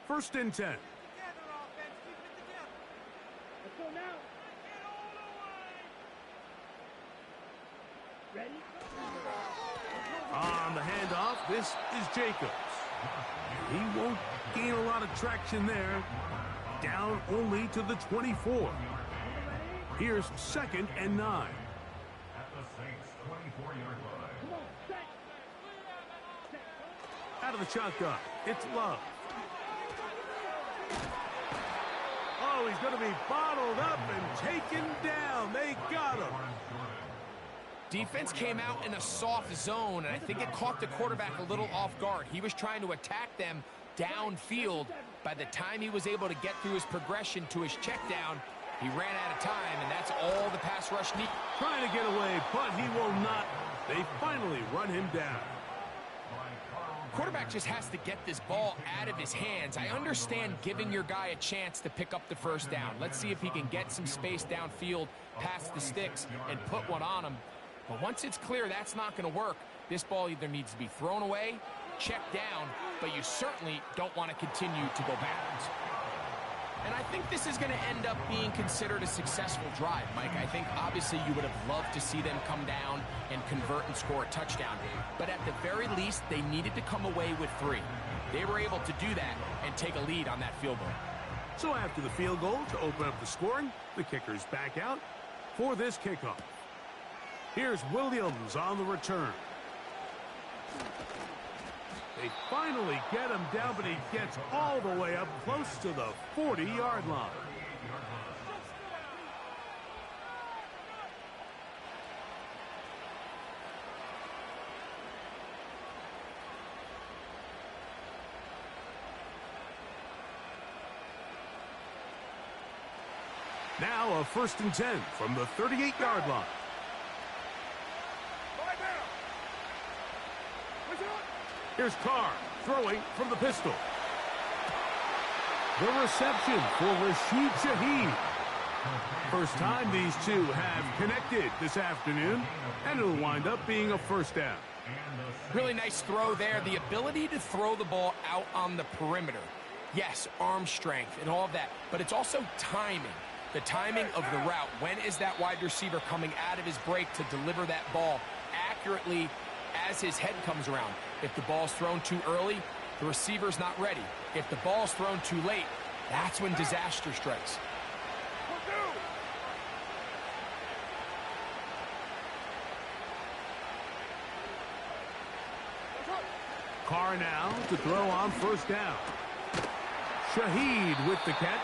First and 10. On the handoff, this is Jacobs. He won't gain a lot of traction there. Down only to the 24. Here's 2nd and 9. At the Saints' 24-yard line. Out of the shotgun, it's Love. Oh, he's going to be bottled up and taken down. They got him. Defense came out in a soft zone, and I think it caught the quarterback a little off guard. He was trying to attack them downfield. By the time he was able to get through his progression to his check down, he ran out of time, and that's all the pass rush needed. Trying to get away, but he will not. They finally run him down. Quarterback just has to get this ball out of his hands. I understand giving your guy a chance to pick up the first down. Let's see if he can get some space downfield past the sticks and put one on him. But once it's clear that's not going to work, this ball either needs to be thrown away, checked down, but you certainly don't want to continue to go backwards. And I think this is going to end up being considered a successful drive, Mike. I think obviously you would have loved to see them come down and convert and score a touchdown. But at the very least, they needed to come away with 3. They were able to do that and take a lead on that field goal. So after the field goal to open up the scoring, the kicker's back out for this kickoff. Here's Williams on the return. They finally get him down, but he gets all the way up close to the 40-yard line. Now a 1st and 10 from the 38-yard line. Here's Carr throwing from the pistol. The reception for Rashid Shaheed. First time these two have connected this afternoon, and it'll wind up being a 1st down. Really nice throw there. The ability to throw the ball out on the perimeter. Yes, arm strength and all of that, but it's also timing. The timing of the route. When is that wide receiver coming out of his break to deliver that ball accurately as his head comes around? If the ball's thrown too early, the receiver's not ready. If the ball's thrown too late, that's when disaster strikes. Carr now to throw on 1st down. Shaheed with the catch.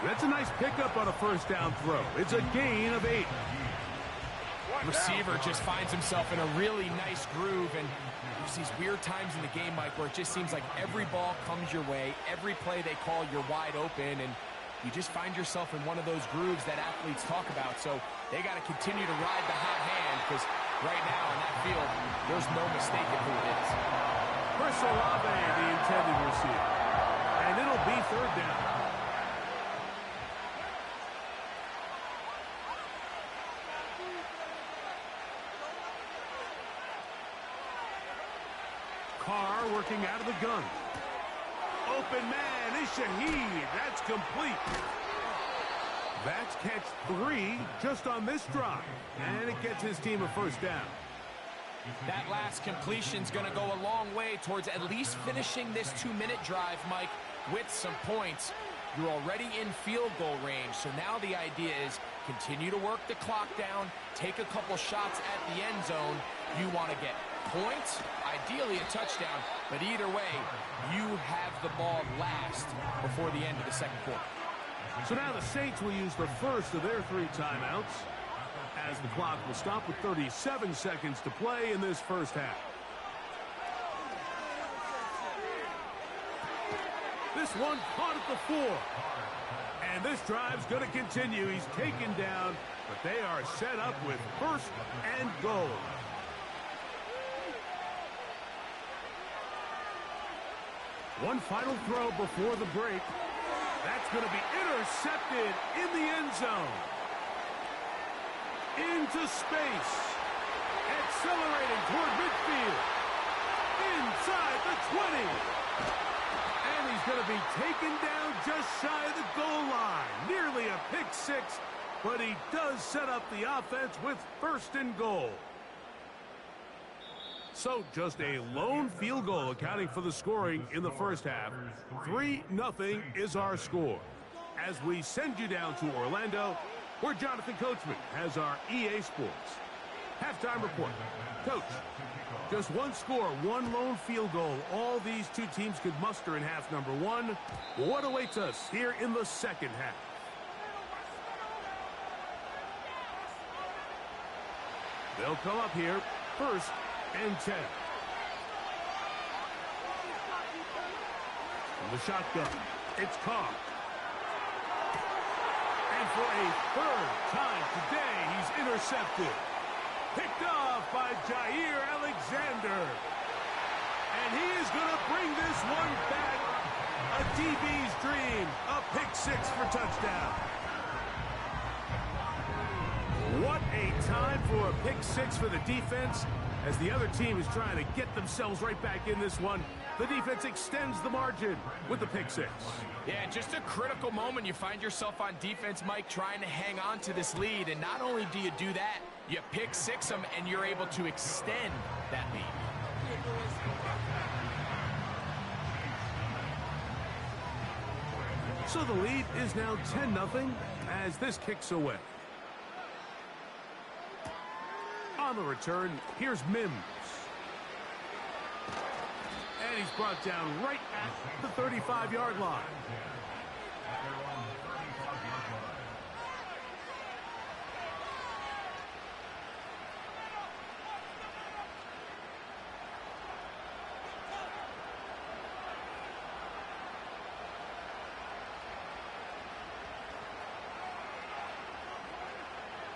That's a nice pickup on a 1st down throw. It's a gain of 8. Receiver just finds himself in a really nice groove, and there's these weird times in the game, Mike, where it just seems like every ball comes your way, every play they call, you're wide open, and you just find yourself in one of those grooves that athletes talk about. So they got to continue to ride the hot hand, because right now in that field, there's no mistaking who it is. Chris Olave, the intended receiver, and it'll be 3rd down. Carr working out of the gun. Open man is Shaheed. That's complete. That's catch 3 just on this drive. And it gets his team a 1st down. That last completion's going to go a long way towards at least finishing this 2-minute drive, Mike, with some points. You're already in field goal range, so now the idea is continue to work the clock down, take a couple shots at the end zone. You want to get points, ideally a touchdown, but either way, you have the ball last before the end of the 2nd quarter. So now the Saints will use the first of their 3 timeouts, as the clock will stop with 37 seconds to play in this 1st half. This one caught at the 4. And this drive's going to continue. He's taken down, but they are set up with 1st and goal. One final throw before the break. That's going to be intercepted in the end zone. Into space. Accelerating toward midfield. Inside the 20. And he's going to be taken down just shy of the goal line. Nearly a pick 6, but he does set up the offense with 1st and goal. So just a lone field goal accounting for the scoring in the 1st half. 3-0 is our score. As we send you down to Orlando, where Jonathan Coachman has our EA Sports halftime report. Coach, just one score, one lone field goal. All these 2 teams could muster in half number 1. What awaits us here in the 2nd half? They'll come up here, 1st and 10. From the shotgun, it's Carr. And for a 3rd time today, he's intercepted. Picked off by Jair Alexander. And he is going to bring this one back. A DB's dream. A pick 6 for touchdown. What a time for a pick 6 for the defense. As the other team is trying to get themselves right back in this one, the defense extends the margin with the pick 6. Yeah, just a critical moment. You find yourself on defense, Mike, trying to hang on to this lead. And not only do you do that, you pick 6 them, and you're able to extend that lead. So the lead is now 10-0 as this kicks away. On the return, here's Mims. And he's brought down right at the 35-yard line.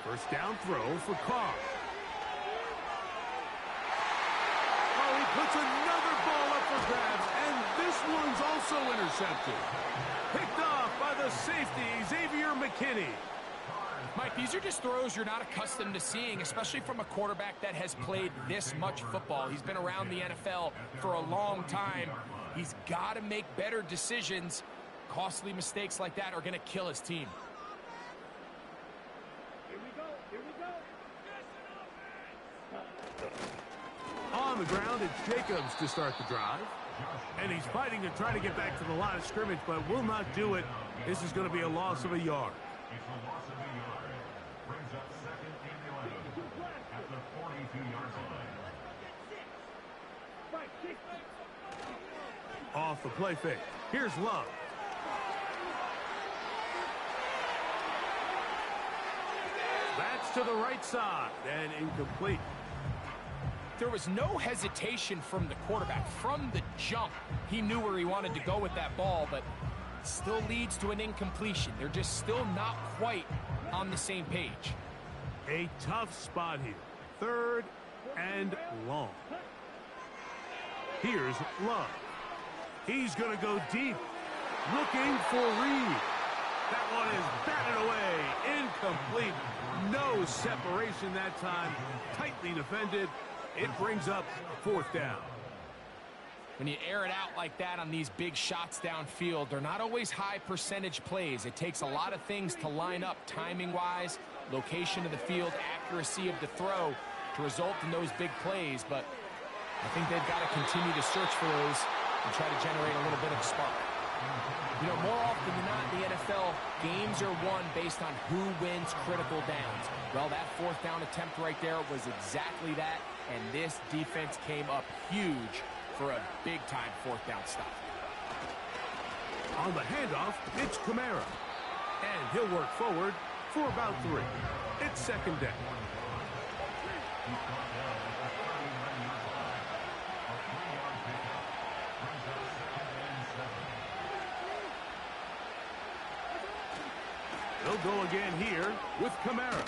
First down throw for Carr. Oh, he puts another ball up for grabs, and this one's also intercepted. Picked off by the safety, Xavier McKinney. Mike, these are just throws you're not accustomed to seeing, especially from a quarterback that has played this much football. He's been around the NFL for a long time. He's got to make better decisions. Costly mistakes like that are going to kill his team. On the ground, it's Jacobs to start the drive. And he's fighting to try to get back to the line of scrimmage, but will not do it. This is going to be a loss of a yard. It's a loss of a yard. Brings up 2nd and 11 at the 42-yard line. Off the play fake. Here's Love. That's to the right side and incomplete. There was no hesitation from the quarterback. From the jump, he knew where he wanted to go with that ball, but it still leads to an incompletion. They're just still not quite on the same page. A tough spot here. 3rd and long. Here's Love. He's going to go deep. Looking for Reed. That one is batted away. Incomplete. No separation that time. Tightly defended. It brings up 4th down. When you air it out like that on these big shots downfield, they're not always high percentage plays. It takes a lot of things to line up timing-wise, location of the field, accuracy of the throw to result in those big plays. But I think they've got to continue to search for those and try to generate a little bit of a spark. You know, more often than not in the NFL, games are won based on who wins critical downs. Well, that 4th down attempt right there was exactly that, and this defense came up huge for a big-time 4th down stop. On the handoff, it's Kamara. And he'll work forward for about 3. It's 2nd down. They'll go again here with Kamara.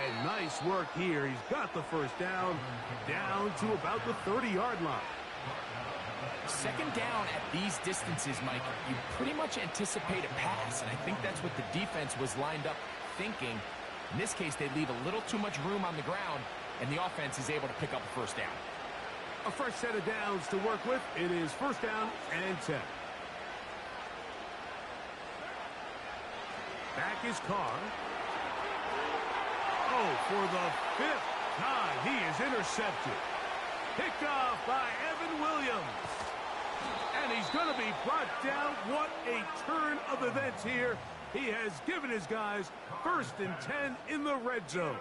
And nice work here. He's got the 1st down to about the 30-yard line. 2nd down at these distances, Mike, you pretty much anticipate a pass, and I think that's what the defense was lined up thinking. In this case, they leave a little too much room on the ground, and the offense is able to pick up a 1st down. A fresh set of downs to work with. It is 1st down and 10. Back is Carr. Oh, for the 5th time, he is intercepted. Picked off by Evan Williams. And he's going to be brought down. What a turn of events here. He has given his guys 1st and 10 in the red zone.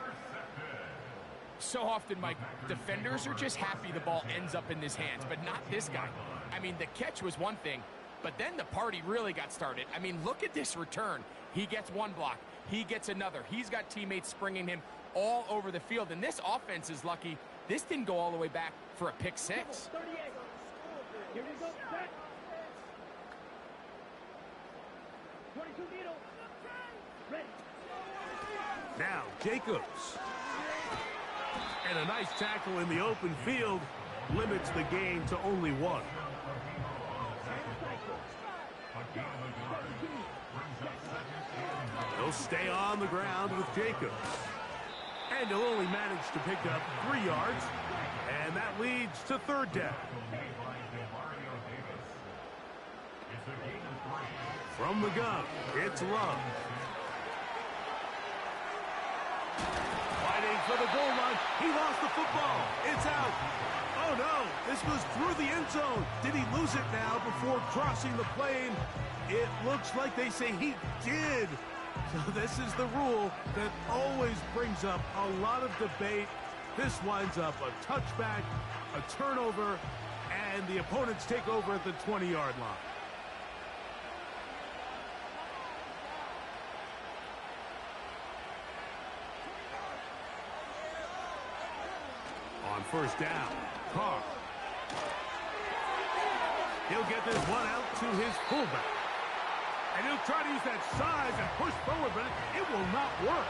So often, Mike, defenders are just happy the ball ends up in his hands, but not this guy. I mean, the catch was one thing, but then the party really got started. I mean, look at this return. He gets one block. He gets another. He's got teammates springing him all over the field. And this offense is lucky this didn't go all the way back for a pick six. Here we go. Set. 22 needle. Ready. Now Jacobs. And a nice tackle in the open field limits the game to only one. He'll stay on the ground with Jacobs. And he'll only manage to pick up 3 yards. And that leads to third down. From the gun, it's Love. Fighting for the goal line. He lost the football. It's out. Oh, no. This goes through the end zone. Did he lose it now before crossing the plane? It looks like they say he did. So this is the rule that always brings up a lot of debate. This winds up a touchback, a turnover, and the opponents take over at the 20-yard line. On first down, Carr. He'll get this one out to his fullback. And he'll try to use that size and push forward, but it will not work.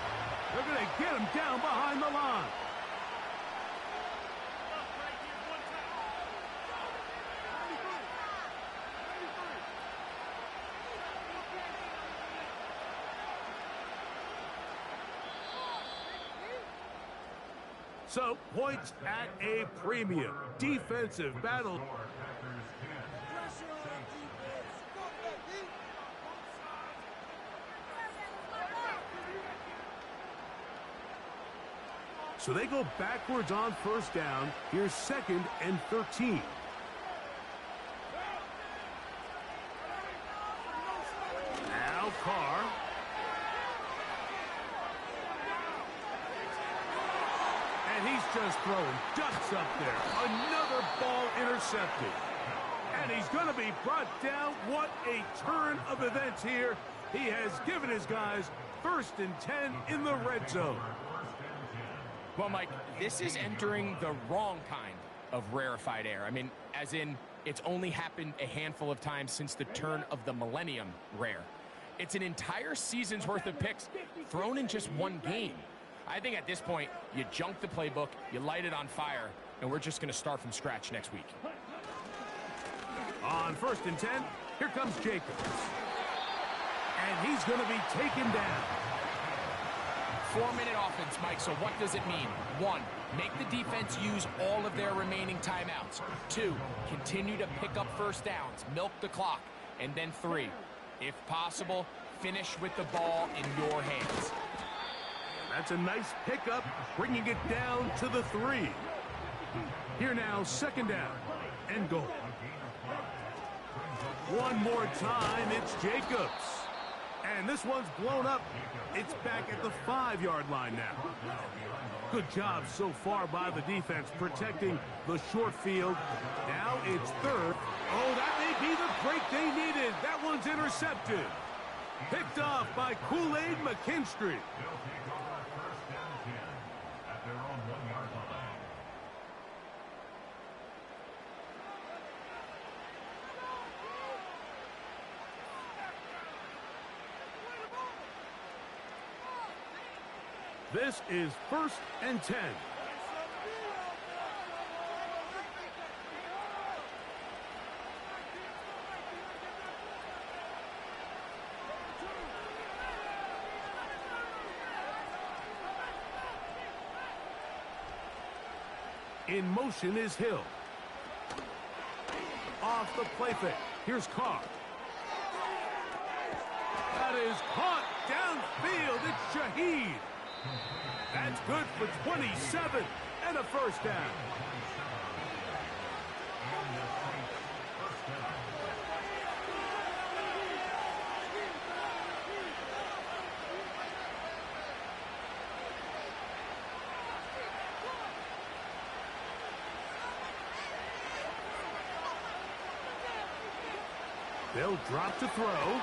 They're going to get him down behind the line. So, points at a premium. Defensive battle. So they go backwards on first down. Here's 2nd and 13. Now Carr. And he's just throwing ducks up there. Another ball intercepted. And he's going to be brought down. What a turn of events here. He has given his guys 1st and 10 in the red zone. Well, Mike, this is entering the wrong kind of rarefied air. I mean, as in, it's only happened a handful of times since the turn of the millennium rare. It's an entire season's worth of picks thrown in just one game. I think at this point, you junk the playbook, you light it on fire, and we're just going to start from scratch next week. On 1st and 10, here comes Jacobs. And he's going to be taken down. 4-minute offense, Mike, so what does it mean? 1, make the defense use all of their remaining timeouts. 2, continue to pick up first downs, milk the clock. And then 3, if possible, finish with the ball in your hands. That's a nice pickup, bringing it down to the 3. Here now, 2nd down and goal. One more time, it's Jacobs. And this one's blown up. It's back at the 5-yard line now. Good job so far by the defense protecting the short field. Now it's 3rd. Oh, that may be the break they needed. That one's intercepted. Picked off by Kool-Aid McKinstry. This is 1st and 10. In motion is Hill. Off the play fake. Here's Carr. That is caught downfield. It's Shaheed. That's good for 27 and a first down. They'll drop to throw.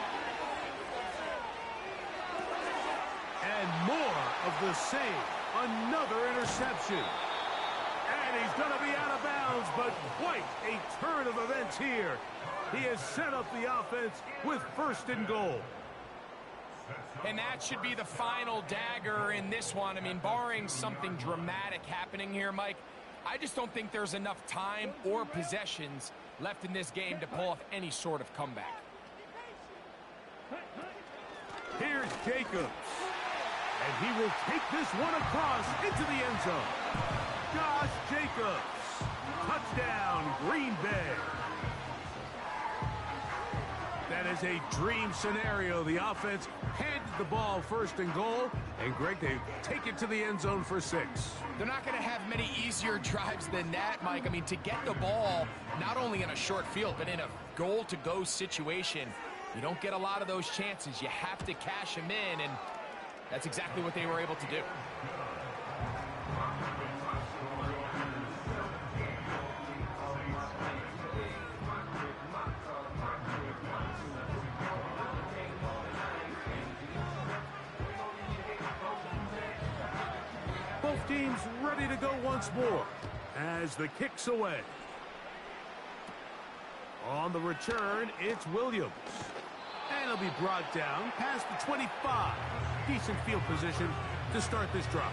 And more of the same. Another interception. And he's going to be out of bounds, but quite a turn of events here. He has set up the offense with 1st and goal. And that should be the final dagger in this one. I mean, barring something dramatic happening here, Mike, I just don't think there's enough time or possessions left in this game to pull off any sort of comeback. Here's Jacobs. And he will take this one across into the end zone. Josh Jacobs. Touchdown, Green Bay. That is a dream scenario. The offense handed the ball 1st and goal. And, Greg, they take it to the end zone for 6. They're not going to have many easier drives than that, Mike. I mean, to get the ball not only in a short field, but in a goal-to-go situation, you don't get a lot of those chances. You have to cash them in, and that's exactly what they were able to do. Both teams ready to go once more as the kick's away. On the return, it's Williams. And he'll be brought down past the 25. Decent field position to start this drive.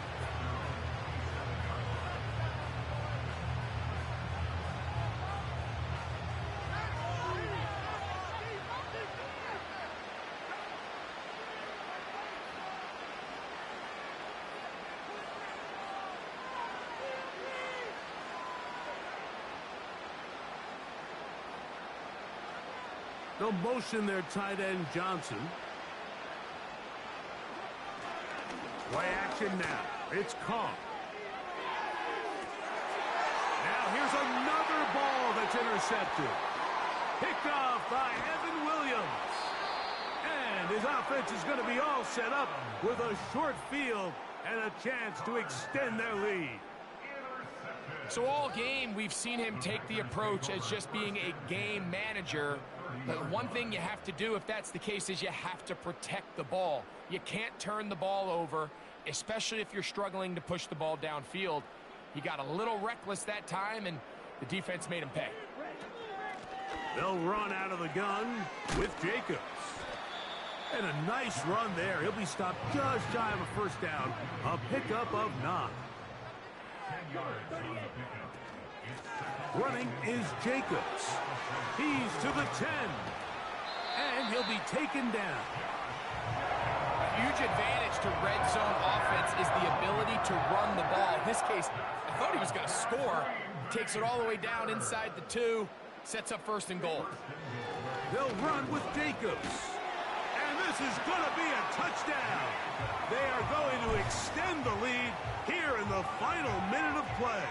They'll motion their tight end, Johnson. Play action now. It's Kong. Now here's another ball that's intercepted. Picked off by Evan Williams. And his offense is going to be all set up with a short field and a chance to extend their lead. So all game, we've seen him take the approach as just being a game manager. But one thing you have to do if that's the case is you have to protect the ball. You can't turn the ball over, especially if you're struggling to push the ball downfield. He got a little reckless that time, and the defense made him pay. They'll run out of the gun with Jacobs. And a nice run there. He'll be stopped just shy of a 1st down. A pickup of 9. Running is Jacobs. He's to the 10. And he'll be taken down. A huge advantage to red zone offense is the ability to run the ball. In this case, I thought he was going to score. Takes it all the way down inside the 2. Sets up 1st and goal. They'll run with Jacobs. And this is going to be a touchdown. They are going to extend the lead here in the final minute of play.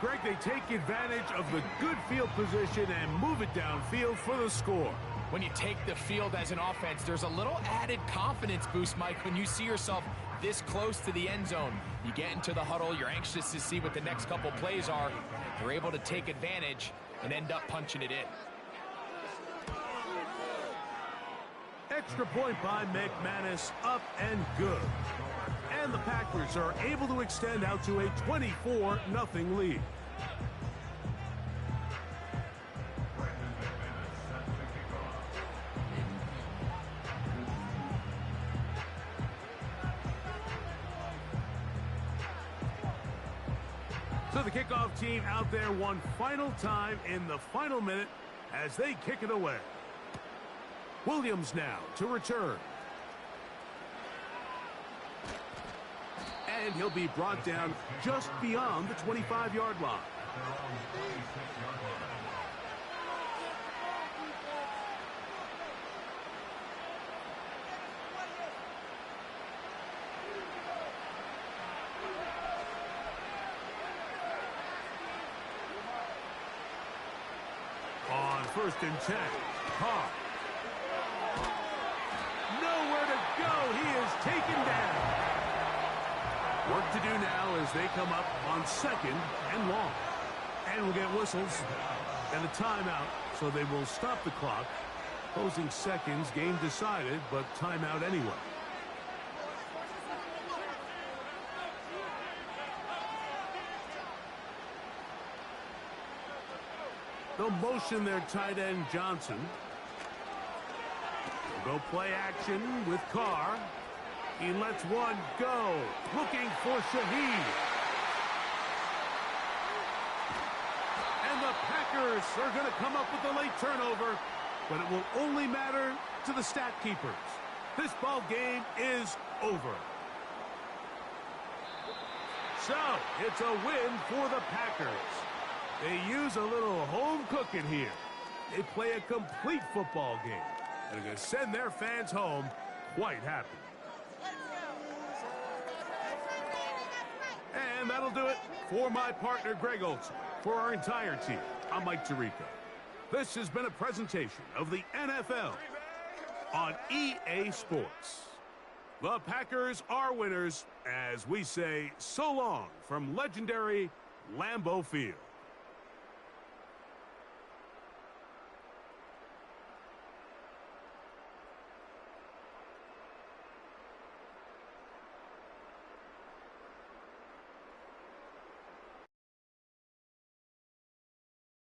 Greg, they take advantage of the good field position and move it downfield for the score. When you take the field as an offense, there's a little added confidence boost, Mike, when you see yourself this close to the end zone. You get into the huddle, you're anxious to see what the next couple plays are. You're able to take advantage and end up punching it in. Extra point by McManus, up and good. And the Packers are able to extend out to a 24-0 lead. So the kickoff team out there one final time in the final minute as they kick it away. Williams now to return. And he'll be brought down just beyond the 25-yard line. On 1st and 10, Carr. Nowhere to go. He is taken down. Work to do now as they come up on 2nd and long. And we'll get whistles and a timeout, so they will stop the clock. Closing seconds, game decided, but timeout anyway. They'll motion their tight end Johnson. They'll go play action with Carr. He lets one go. Looking for Shaheed. And the Packers are going to come up with a late turnover, but it will only matter to the stat keepers. This ball game is over. So, it's a win for the Packers. They use a little home cooking here. They play a complete football game, and are going to send their fans home quite happy. And that'll do it for my partner, Greg Olson. For our entire team, I'm Mike Tirico. This has been a presentation of the NFL on EA Sports. The Packers are winners as we say so long from legendary Lambeau Field.